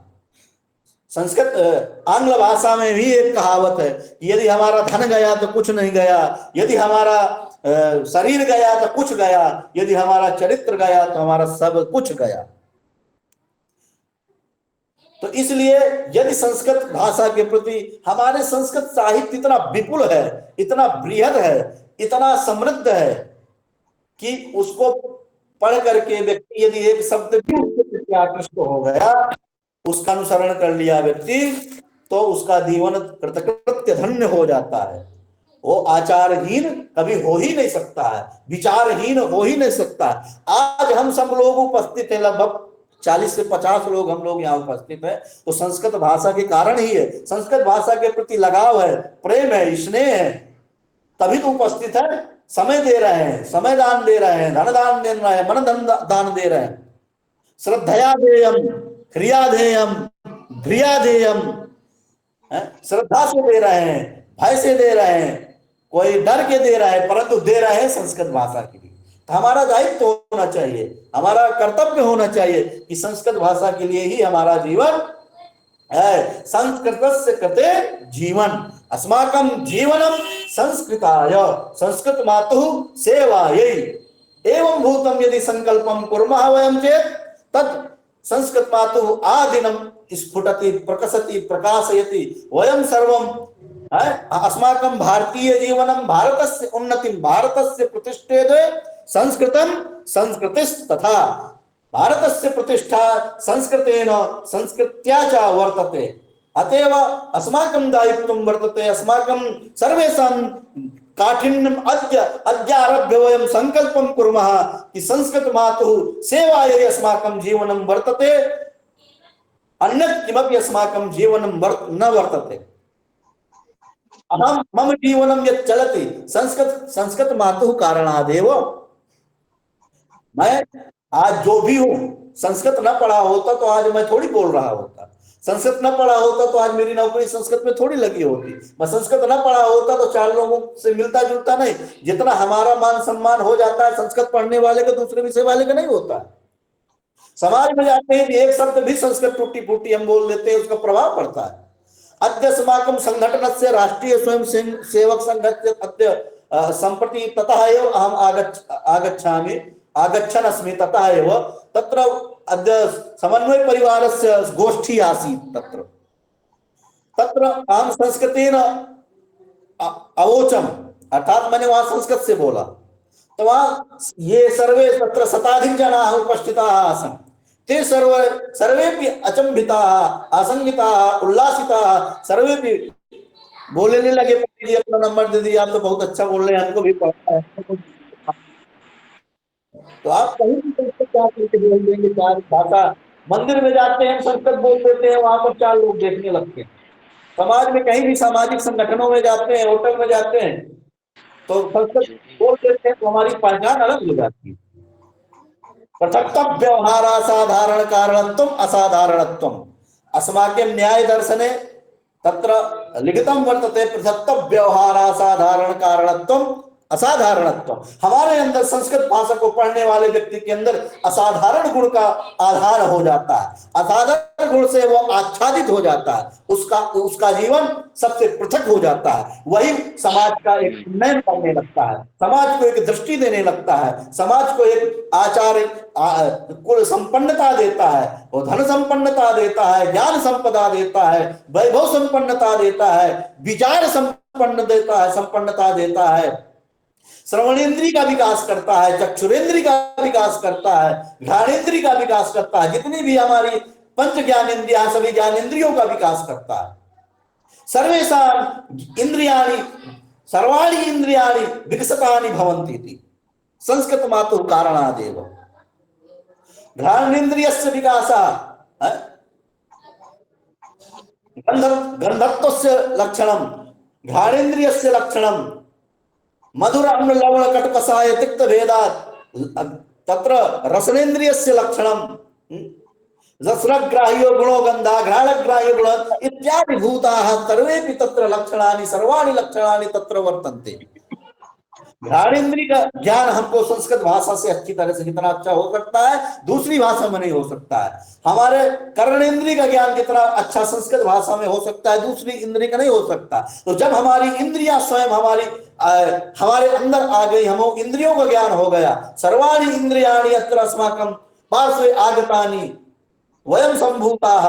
Sanskrit आंग्ल भाषा में भी एक कहावत है कि यदि हमारा धन गया तो कुछ नहीं गया, यदि हमारा शरीर गया तो कुछ गया, यदि हमारा चरित्र गया तो हमारा सब कुछ गया। तो इसलिए यदि संस्कृत भाषा के प्रति हमारे संस्कृत साहित्य इतना विपुल है, इतना बृहद है, इतना समृद्ध है कि उसको पढ़ करके व्यक्ति यदि एक शब्द भी उसके प्रति आकृष्ट हो गया, उसका अनुसरण कर लिया व्यक्ति, तो उसका जीवन कृतकृत्य धन्य हो जाता है। वो आचारहीन कभी हो ही नहीं सकता है, विचारहीन हो ही नहीं सकता। आज हम सब लोग उपस्थित हैं, लगभग 40 से 50 लोग हम लोग यहाँ उपस्थित है, तो संस्कृत भाषा के कारण ही है। संस्कृत भाषा के प्रति लगाव है, प्रेम है, स्नेह है, तभी तो उपस्थित है। समय दे रहे हैं, समय दान दे रहे हैं, धन दान दे रहे हैं, मन दान दे रहे हैं। श्रद्धया देयम क्रिया देयम ध्रिया देयम, श्रद्धा से दे रहे हैं, भय से दे रहे हैं, कोई डर के दे रहा है, परंतु दे रहे हैं संस्कृत भाषा के लिए। तो हमारा दायित्व होना चाहिए, हमारा कर्तव्य होना चाहिए कि संस्कृत भाषा के लिए ही हमारा जीवन है। संस्कृतस्य कृते जीवन, अस्माकं जीवनम संस्कृताय, संस्कृत मातुः सेवायै एवं भूतम यदि संकल्पम कुर्मः वयं चेत् तत् संस्कृत मातुः आदिनम स्फुटति प्रकसति प्रकाशयति वयं सर्वं अस्माकं भारतीय जीवनं भारतस्य उन्नतिं भारतस्य प्रतिष्ठेते संस्कृतं संस्कृतिस्तथा भारतस्य प्रतिष्ठा संस्कृतेन संस्कृत्या च वर्तते। अतएव अस्माकं दायित्वं वर्तते, अस्माकं सर्वेषां काठिन्यम अद्यारभ्य वयं संकल्पं कुर्मः कि संस्कृत मातुः सेवायै अस्माकं जीवनं वर्तते, अन्यत् किमपि अस्माकं जीवनं न वर्तते। अहम मम जीवनं यत् चलति संस्कृत मातुः कारणादेव। मैं आज जो भी हूं, संस्कृत न पढ़ा होता तो आज मैं थोड़ी बोल रहा होता, संस्कृत न पढ़ा होता तो आज मेरी नौकरी संस्कृत में थोड़ी लगी होती, मैं संस्कृत न पढ़ा होता तो 4 लोगों से मिलता जुलता नहीं। जितना हमारा मान सम्मान हो जाता है संस्कृत पढ़ने वाले का दूसरे विषय वाले का नहीं होता। समाज में जाते हैं एक शब्द भी संस्कृत टूटी फूटी हम बोल देते हैं, उसका प्रभाव पड़ता है। अद्य अस्माकं संघटनस्य राष्ट्रीय स्वयं सेवक संघस्य अद्य संप्रति ततः एव अहम आगच्छन् अस्मि, ततः एव तत्र अद्य समन्वय परिवारस्य गोष्ठी आसीत्। तत्र अहम संस्कृतेन अवोचम, अर्थात मैंने वहां संस्कृत से बोला, तो वहां ये सर्वे तत्र शताधिक जनाः उपस्थिताः आसन्। ते सर्वेपि अचंभिताः, आसंगिताः, उल्लासिताः, सर्वेपि बोलने लगे, जी अपना नंबर दे दिया, आप तो बहुत अच्छा बोल रहे हैं, हमको भी पढ़ना है। तो आप कहीं भी संस्कृत जाकर बोल देंगे, 4 भाषा, मंदिर में जाते हैं संस्कृत बोल देते हैं, वहां पर 4 लोग देखने लगते हैं। समाज में कहीं भी सामाजिक संगठनों में जाते हैं, होटल में जाते हैं तो संस्कृत बोल देते हैं, तो हमारी पहचान अलग हो जाती है। पृथक्तम व्यवहार असाधारण कारणत्वम असाधारणत्वम अस्माकं न्याय दर्शने तत्र लिखितं वर्तते। पृथक्तम व्यवहार असाधारण कारणत्वम असाधारणत्व, हमारे अंदर संस्कृत भाषा को पढ़ने वाले व्यक्ति के अंदर असाधारण गुण का आधार हो जाता है, असाधारण गुण से वो आच्छादित हो जाता है, उसका जीवन सबसे पृथक हो जाता है, वही समाज का एक उन्नयन करने लगता है, समाज को एक दृष्टि देने लगता है, समाज को एक आचार कुल संपन्नता देता है, वो धन संपन्नता देता है, ज्ञान संपदा देता है, वैभव संपन्नता देता है, विचार संपन्नता देता है, श्रवणेन्द्रिय का विकास करता है, चक्षुरेन्द्रिय का विकास करता है, घ्राणेन्द्रिय का विकास करता है, जितनी भी हमारी पंच ज्ञानेन्द्रियां सभी ज्ञानेन्द्रियों का विकास करता है। सर्वेषां इंद्रियाणि सर्वाणि इंद्रियाणि विकसितानि भवन्ति इति संस्कृत मातुः कारणादेव। घ्राणेन्द्रियस्य विकासः गन्धत्वस्य लक्षणं, घ्राणेन्द्रियस्य लक्षणं मधुर अम्ल लवण कटु कषाय तिक्त भेदात् तत्र रसनेन्द्रियस्य लक्षणं रसग्राह्यो गुणो गन्धा घ्राणग्राह्यो गुण इत्यादि भूताः सर्वेपि तत्र लक्षणानि सर्वाणि लक्षणानि तत्र वर्तन्ते। घ्राणेन्द्रिय का ज्ञान हमको संस्कृत भाषा से अच्छी तरह से जितना अच्छा हो सकता है दूसरी भाषा में नहीं हो सकता है। हमारे कर्णेन्द्रिय का ज्ञान जितना अच्छा संस्कृत भाषा में हो सकता है दूसरी इंद्रिय का नहीं हो सकता। तो जब हमारी इंद्रियां स्वयं हमारे अंदर आ गई, हम इंद्रियों का ज्ञान हो गया, सर्वाणि इंद्रियाणि अत्र अस्माकं पार्श्वे आगतानि वयं संभूताः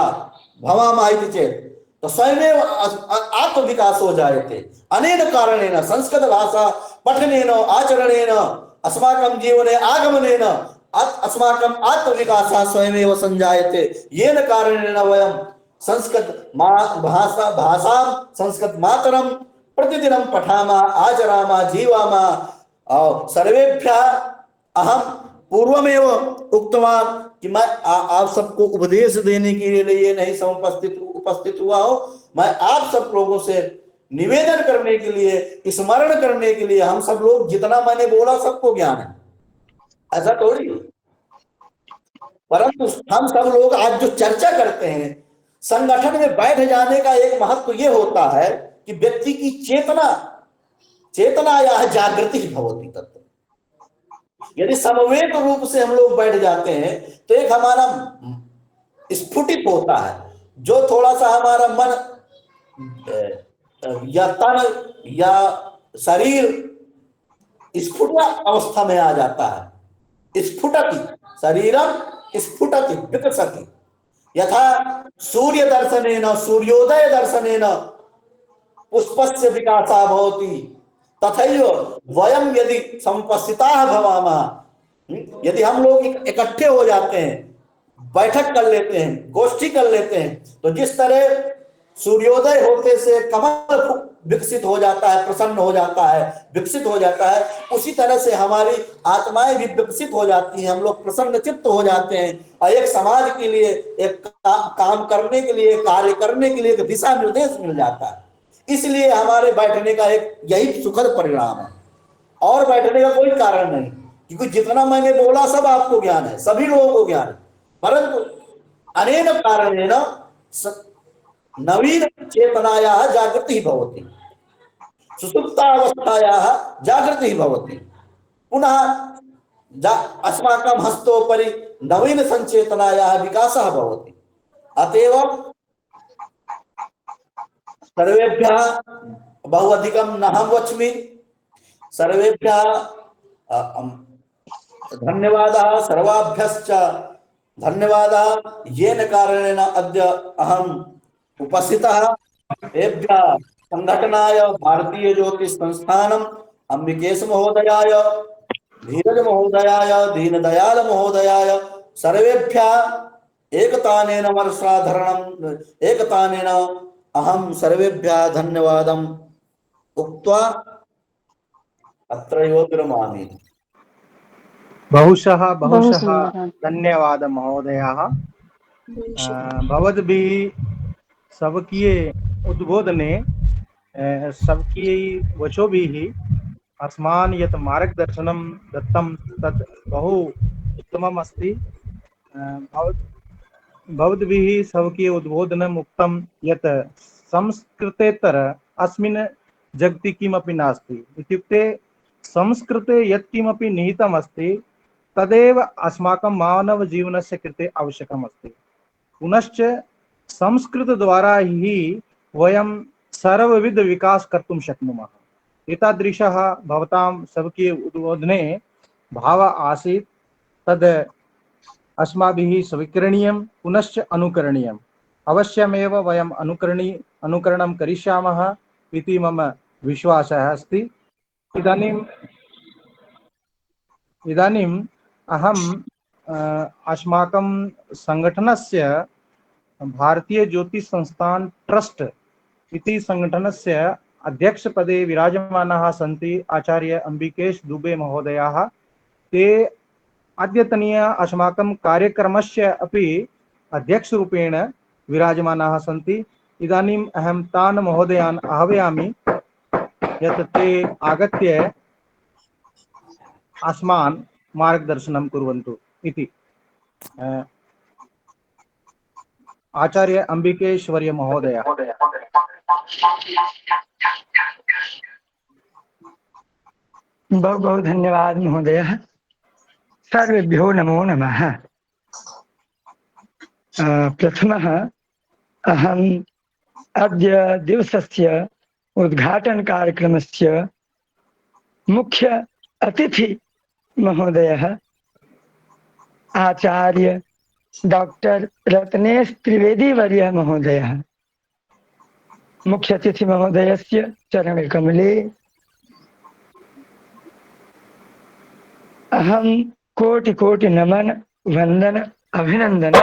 भवामः इति चेत् तो स्वयमेव आत्म विकास हो जायते। अनेन कारणेन संस्कृत भाषा पठनेन आचरणेन अस्माकं जीवने आगमनेन अस्माकं आत्म विकासः स्वयमेव संजायते। येन कारणेन वयं संस्कृत भाषां संस्कृत मातरं प्रतिदिनं पठामः आचरामः जीवामः। सर्वेभ्यः अहं पूर्वमेव उक्तवान् कि मैं आप सबको उपदेश देने के लिए नहीं उपस्थित हुआ हूं, मैं आप सब लोगों से निवेदन करने के लिए, स्मरण करने के लिए। हम सब लोग जितना मैंने बोला सबको ज्ञान है, ऐसा थोड़ी। परंतु हम सब लोग आज जो चर्चा करते हैं, संगठन में बैठ जाने का एक महत्व ये होता है कि व्यक्ति की चेतना या जागृति भवति तत्व। यदि समवेत रूप से हम लोग बैठ जाते हैं तो एक हमारा स्फुटित होता है, जो थोड़ा सा हमारा मन या तन या शरीर स्फुट अवस्था में आ जाता है। स्फुटति शरीरम स्फुटति विकसति यथा सूर्य दर्शनेन सूर्योदय दर्शनेन पुष्पस्य विकासः भवति तथैव वयं यदि समुपस्थिताः भवामः, यदि हम लोग इकट्ठे हो जाते हैं, बैठक कर लेते हैं, गोष्ठी कर लेते हैं, तो जिस तरह सूर्योदय होते से कमल विकसित हो जाता है, प्रसन्न हो जाता है, विकसित हो जाता है, उसी तरह से हमारी आत्माएं भी विकसित हो जाती हैं, हम लोग प्रसन्न चित्त हो जाते हैं और एक समाज के लिए, एक काम करने के लिए, कार्य करने के लिए एक दिशा निर्देश मिल जाता है। इसलिए हमारे बैठने का एक यही सुखद परिणाम है, और बैठने का कोई कारण नहीं, क्योंकि जितना मैंने बोला सब आपको ज्ञान है, सभी लोगों को ज्ञान है। परंतु अनेन कारणेन नवीन चेतनायाः जागृतिः भवति, सुसुप्तावस्थायाः जागृतिः भवति, पुनः अस्माकं हस्तोपरि नवीन संचेतनायाः विकासः भवति। अतएव सर्वेभ्यः बहुअधिकं नहं वच्मि, सर्वेभ्यः धन्यवादः, सर्वाभ्यश्च धन्यवादः। येन कारणेन अद्य अहम् उपस्थितः। एभ्यः संघटनाय भारतीय ज्योतिष संस्थानम् अम्बिकेश महोदयाय, धीरज महोदयाय, दीनदयाल महोदयाय सर्वेभ्यः एकतानेन वर्षाधरणम् एकतानेन अहं सर्वेभ्यः धन्यवादम् उक्त्वा अत्रैव विरमामि। बहुशः धन्यवाद महोदयाः। भवद्भिः सबकीय उद्बोधने सबकीय वचोभिः अस्मान् यत् मार्गदर्शनं दत्तं तत् बहु उत्तमम् अस्ति। भवद्भिः सबकीय उद्बोधनम् उक्तं यत् संस्कृतेतर अस्मिन् जगति किमपि नास्ति। इत्युक्ते संस्कृते यत्किमपि निहितमस्ति तदेव अस्माकं मानवजीवनस्य कृते आवश्यकम् अस्ति। पुनश्च संस्कृतद्वारा हि वयं सर्वविधविकास कर्तुं शक्नुमः। एतादृशः भवतां सबके उद्बोधने भावः आसीत्, तद् अस्माभिः स्वीकरणीयं पुनश्च अनुकरणीयम्। अवश्यमेव वयम् अनुकरणं करिष्यामः इति मम विश्वासः अस्ति। इदानीम् अहम् अस्माकं संगठनस्य भारतीय ज्योतिष संस्थान ट्रस्ट इति संगठनस्य अध्यक्षपदे विराजमानाः सन्ति आचार्य अम्बिकेश दुबे महोदयाः। ते अद्यतनीय अस्माकं कार्यक्रमस्य अपि अध्यक्षरूपेण विराजमानाः सन्ति। इदानीम् अहं तान् महोदयान् आह्वयामि यत् ते आगत्य अस्मान् मार्गदर्शनं कुर्वन्तु इति। आचार्य अम्बिकेश्वर्य महोदय। बहुत बहुत धन्यवाद महोदय। सर्वेभ्यो नमो नमः। प्रथमः अहम् अद्य दिवसस्य उद्घाटन कार्यक्रमस्य मुख्य अतिथि महोदयः आचार्य डॉक्टर रत्नेश त्रिवेदी वर्य महोदयः मुख्य अतिथि महोदयस्य चरणकमले अहं कोटि कोटि नमन वंदन अभिनंदन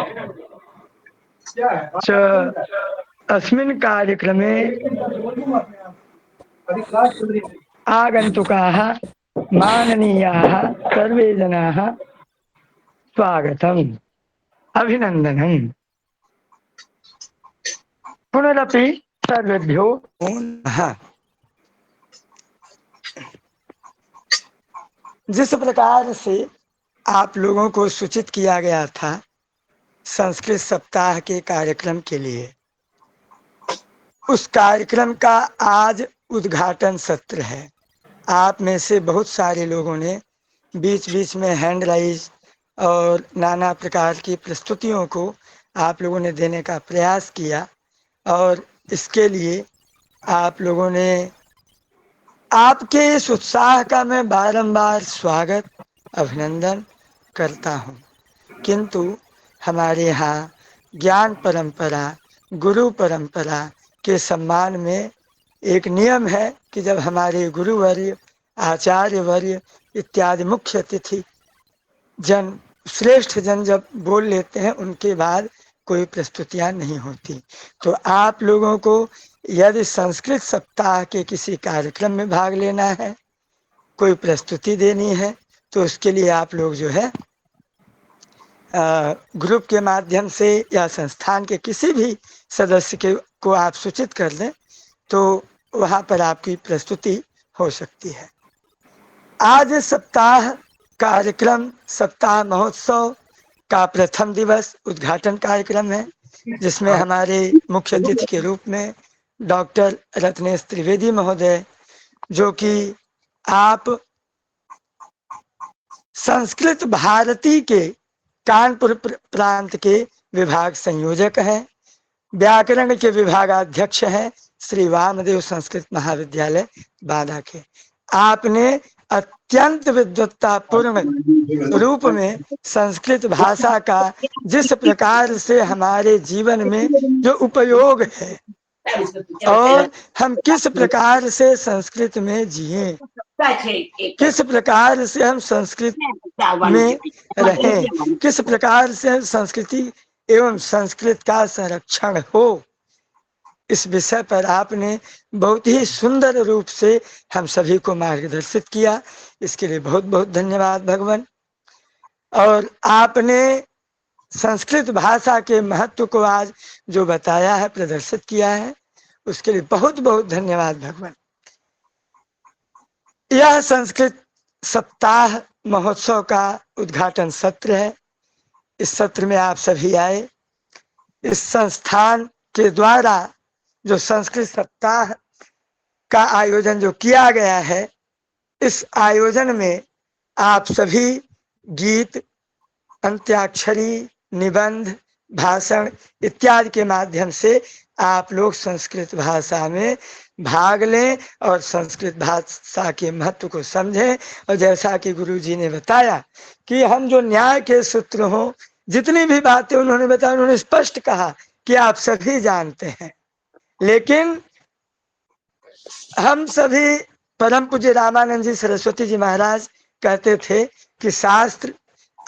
च अस्मिन् कार्यक्रमे आगन्तुकाः माननीयाः सर्वे जनाः स्वागतम् अभिनंदनम्। पुनरपि सर्वेभ्यो नमः। जिस प्रकार से आप लोगों को सूचित किया गया था संस्कृत सप्ताह के कार्यक्रम के लिए, उस कार्यक्रम का आज उद्घाटन सत्र है। आप में से बहुत सारे लोगों ने बीच बीच में हैंड राइज और नाना प्रकार की प्रस्तुतियों को आप लोगों ने देने का प्रयास किया और इसके लिए आप लोगों ने आपके इस उत्साह का मैं बारंबार स्वागत अभिनंदन करता हूँ। किंतु हमारे यहाँ ज्ञान परंपरा गुरु परंपरा के सम्मान में एक नियम है कि जब हमारे गुरुवर्य आचार्य वर्य इत्यादि मुख्य अतिथि जन श्रेष्ठ जन जब बोल लेते हैं उनके बाद कोई प्रस्तुतियां नहीं होती। तो आप लोगों को यदि संस्कृत सप्ताह के किसी कार्यक्रम में भाग लेना है, कोई प्रस्तुति देनी है, तो उसके लिए आप लोग जो है ग्रुप के माध्यम से या संस्थान के किसी भी सदस्य को आप सूचित कर दें तो वहाँ पर आपकी प्रस्तुति हो सकती है। आज सप्ताह कार्यक्रम सप्ताह महोत्सव का प्रथम दिवस उद्घाटन कार्यक्रम है, जिसमें हमारे मुख्य अतिथि के रूप में डॉक्टर रत्नेश त्रिवेदी महोदय, जो कि आप संस्कृत भारती के कानपुर प्रांत के विभाग संयोजक हैं, व्याकरण के विभागाध्यक्ष हैं श्री वामदेव संस्कृत महाविद्यालय बांदा के। आपने अत्यंत विद्वत्तापूर्ण रूप में संस्कृत भाषा का जिस प्रकार से हमारे जीवन में जो उपयोग है और हम किस प्रकार से संस्कृत में जिए, किस प्रकार से हम संस्कृत में रहें, किस प्रकार से संस्कृति एवं संस्कृत का संरक्षण हो, इस विषय पर आपने बहुत ही सुंदर रूप से हम सभी को मार्गदर्शित किया। इसके लिए बहुत बहुत धन्यवाद भगवान। और आपने संस्कृत भाषा के महत्व को आज जो बताया है, प्रदर्शित किया है, उसके लिए बहुत बहुत धन्यवाद भगवान। यह संस्कृत सप्ताह महोत्सव का उद्घाटन सत्र है। इस सत्र में आप सभी आए। इस संस्थान के द्वारा जो संस्कृत सप्ताह का आयोजन जो किया गया है, इस आयोजन में आप सभी गीत, अंत्याक्षरी, निबंध, भाषण इत्यादि के माध्यम से आप लोग संस्कृत भाषा में भाग लें और संस्कृत भाषा के महत्व को समझें। और जैसा कि गुरु जी ने बताया कि हम जो न्याय के सूत्र हों, जितनी भी बातें उन्होंने बताया, उन्होंने स्पष्ट कहा कि आप सभी जानते हैं, लेकिन हम सभी, परम पूज्य रामानंद जी सरस्वती जी महाराज कहते थे कि शास्त्र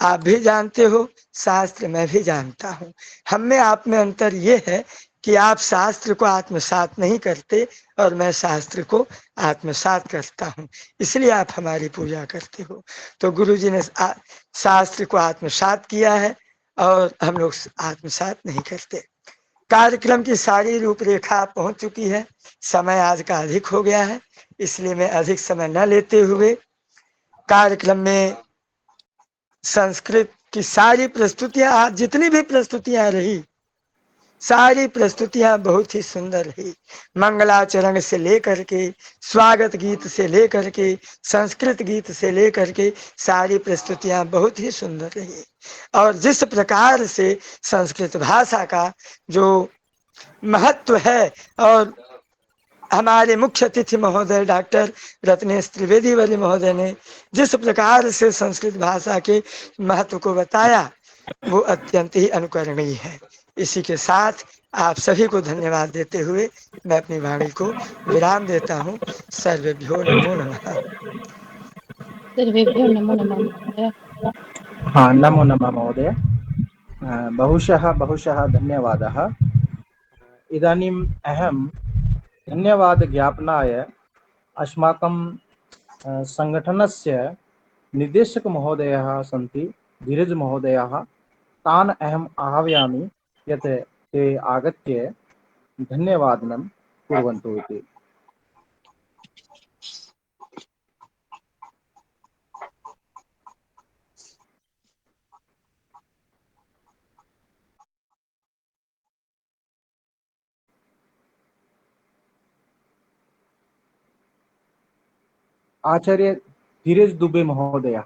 आप भी जानते हो, शास्त्र मैं भी जानता हूँ। हम में आप में अंतर ये है कि आप शास्त्र को आत्मसात नहीं करते और मैं शास्त्र को आत्मसात करता हूँ, इसलिए आप हमारी पूजा करते हो। तो गुरु जी ने शास्त्र को आत्मसात किया है और हम लोग आत्मसात नहीं करते। कार्यक्रम की सारी रूपरेखा पहुंच चुकी है, समय आज का अधिक हो गया है, इसलिए मैं अधिक समय न लेते हुए कार्यक्रम में संस्कृत की सारी प्रस्तुतियां, आज जितनी भी प्रस्तुतियां रही, सारी प्रस्तुतियां बहुत ही सुंदर रही। मंगलाचरण से लेकर के, स्वागत गीत से लेकर के, संस्कृत गीत से लेकर के सारी प्रस्तुतियां बहुत ही सुंदर रही। और जिस प्रकार से संस्कृत भाषा का जो महत्व है, और हमारे मुख्य अतिथि महोदय डॉक्टर रत्नेश त्रिवेदी वर्य महोदय ने जिस प्रकार से संस्कृत भाषा के महत्व को बताया, वो अत्यंत ही अनुकरणीय है। इसी के साथ आप सभी को धन्यवाद देते हुए मैं अपनी वाणी को विराम देता हूँ। सर्वेभ्यो नमो नमः। सर्वेभ्यो नमो नमः महोदय। हाँ, नमो नमः महोदय। बहुशः धन्यवादः। इदानीम् अहं धन्यवादज्ञापनाय अस्माकं संगठनस्य निर्देशकमहोदयाः सन्ति, धीरजमहोदयाः, तान् अहम् आह्वयामि यत् ते आगत्य धन्यवादनं कुर्वन्तु इति। आचार्य धीरज दुबे महोदय।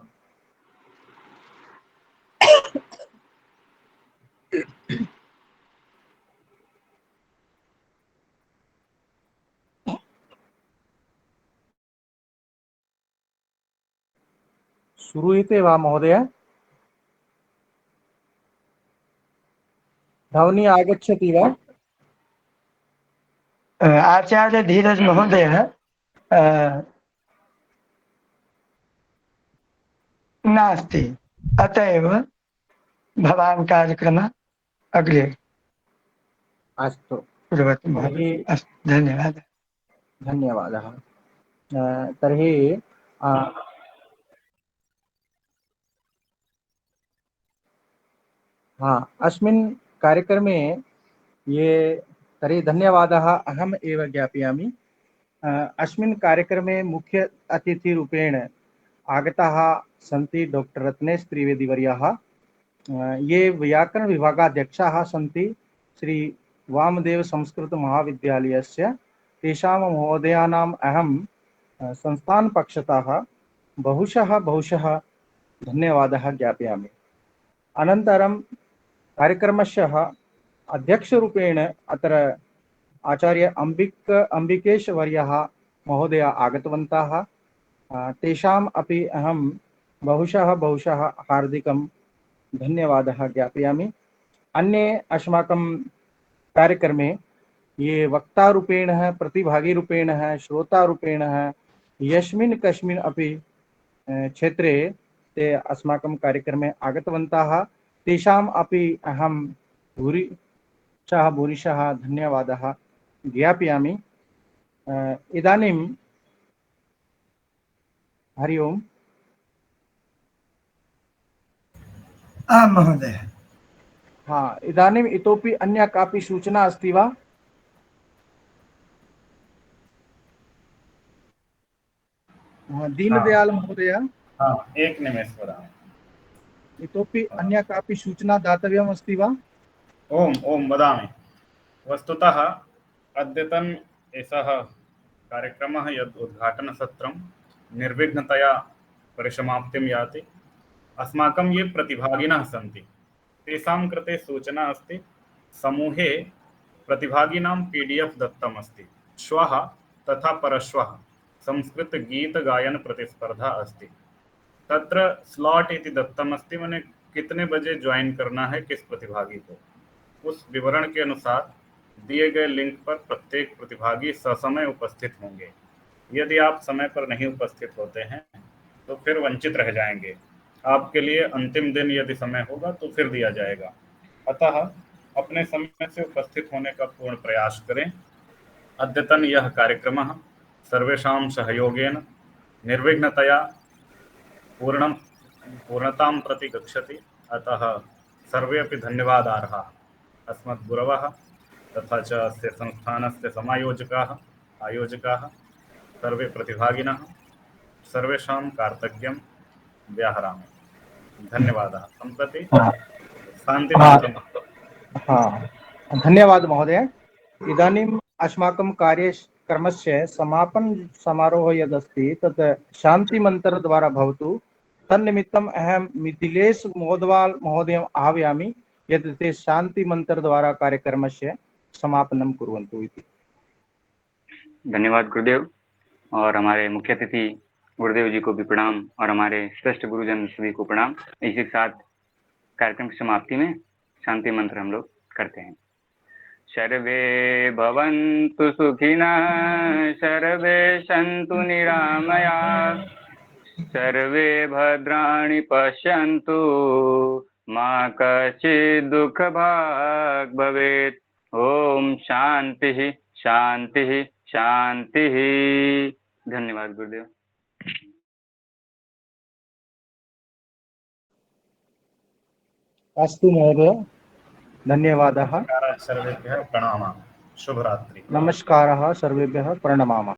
श्रूयते वा महोदय? ध्वनि आगच्छति वा? आचार्य धीरज महोदय नास्ति, अतएव भवान् कार्यक्रम अग्रे अस्तु, कुर्वतु महोदय। अस्तु, धन्यवादः। धन्यवादः। तर्हि हाँ, अस्मिन् कार्यक्रमे ये तर्हि धन्यवादः अहम् एव ज्ञापयामि। अस्मिन् कार्यक्रमे मुख्य अतिथिरूपेण आगताः सन्ति डॉक्टर रत्नेश त्रिवेदी वर्याः। ये व्याकरण विभागाध्यक्षाः सन्ति श्री वामदेव संस्कृत महाविद्यालयस्य। तेषां महोदयानाम् अहं संस्थान पक्षतः बहुशः धन्यवादः ज्ञापयामि। अनन्तरं कार्यक्रमस्य अध्यक्षरूपेण अत्र आचार्य अम्बिकेश वर्यः महोदय आगतवन्तः। तेषाम् अपि अहं बहुशः हार्दिकं धन्यवादः ज्ञापयामि। अन्ये अस्माकं कार्यक्रमे ये वक्तारूपेण, प्रतिभागिरूपेण, श्रोतारूपेण यस्मिन् कस्मिन् अपि क्षेत्रे ते अस्माकं कार्यक्रमे आगतवन्तः, तेषाम् अपि अहं भूरिशः धन्यवादः ज्ञापयामि। इदानीं हरि ओम्। आं महोदय। हाँ, इदानीम् इतोपि अन्या कापि सूचना अस्ति वा? दीनदयाल महोदय। हाँ, एक निमेष वदामि। इतोपि अन्या कापि सूचना दातव्यम् अस्ति वा? ओम वदामि। वस्तुतः अद्यतन एषः कार्यक्रमः यद् उद्घाटनसत्रं निर्विघ्नतया परिसमाप्तिं याति। अस्माकं ये प्रतिभागिनः सन्ति तेषां कृते सूचना अस्ति, समूहे प्रतिभागिनां PDF दत्तम् अस्ति। श्वः तथा परश्वः संस्कृतगीतगायन प्रतिस्पर्धा अस्ति। तत्र स्लॉट इति दत्तम अस्ति, माने कितने बजे ज्वाइन करना है किस प्रतिभागी को। उस विवरण के अनुसार दिए गए लिंक पर प्रत्येक प्रतिभागी ससमय उपस्थित होंगे। यदि आप समय पर नहीं उपस्थित होते हैं तो फिर वंचित रह जाएंगे। आपके लिए अंतिम दिन यदि समय होगा तो फिर दिया जाएगा। अतः अपने समय से उपस्थित होने का पूर्ण प्रयास करें। अद्यतन यह कार्यक्रमः सर्वेषां सहयोगेन निर्विघ्नतया पूर्णतां प्रति गच्छति। अतः सर्वे अपि धन्यवादार्हाः। अस्मद्गुरवः तथा च अस्य संस्थानस्य समायोजकाः आयोजकाः सर्वे प्रतिभागिनः सर्वेषां कार्तज्ञं व्याहरामि। धन्यवादः। सम्प्रति शान्तिमन्त्रम्। धन्यवाद महोदय। इदानीम् अस्माकं कार्यक्रमस्य समापन समारोहः यदस्ति तत् शान्तिमन्त्रद्वारा भवतु। तन्निमित्तम् अहं मिथिलेश मोदवाल महोदयम् आह्वयामि यत् ते शान्तिमन्त्रद्वारा कार्यक्रमस्य समापनं कुर्वन्तु इति। धन्यवाद गुरुदेव, और हमारे मुख्य अतिथि गुरुदेव जी को भी प्रणाम, और हमारे श्रेष्ठ गुरुजन सभी को प्रणाम। इसी के साथ कार्यक्रम की समाप्ति में शांति मंत्र हम लोग करते हैं। सर्वे भवन्तु सुखिनः, सर्वे सन्तु निरामयाः, सर्वे भद्राणि पश्यन्तु, मा कश्चित् दुःखभाग् भवेत्। ओम शांति शांति शांति। धन्यवाद गुरुदेव। अस्तु महोदय, धन्यवादः। सर्वेभ्यः प्रणामाः। शुभरात्रि। नमस्कारः, सर्वेभ्यः प्रणमामः।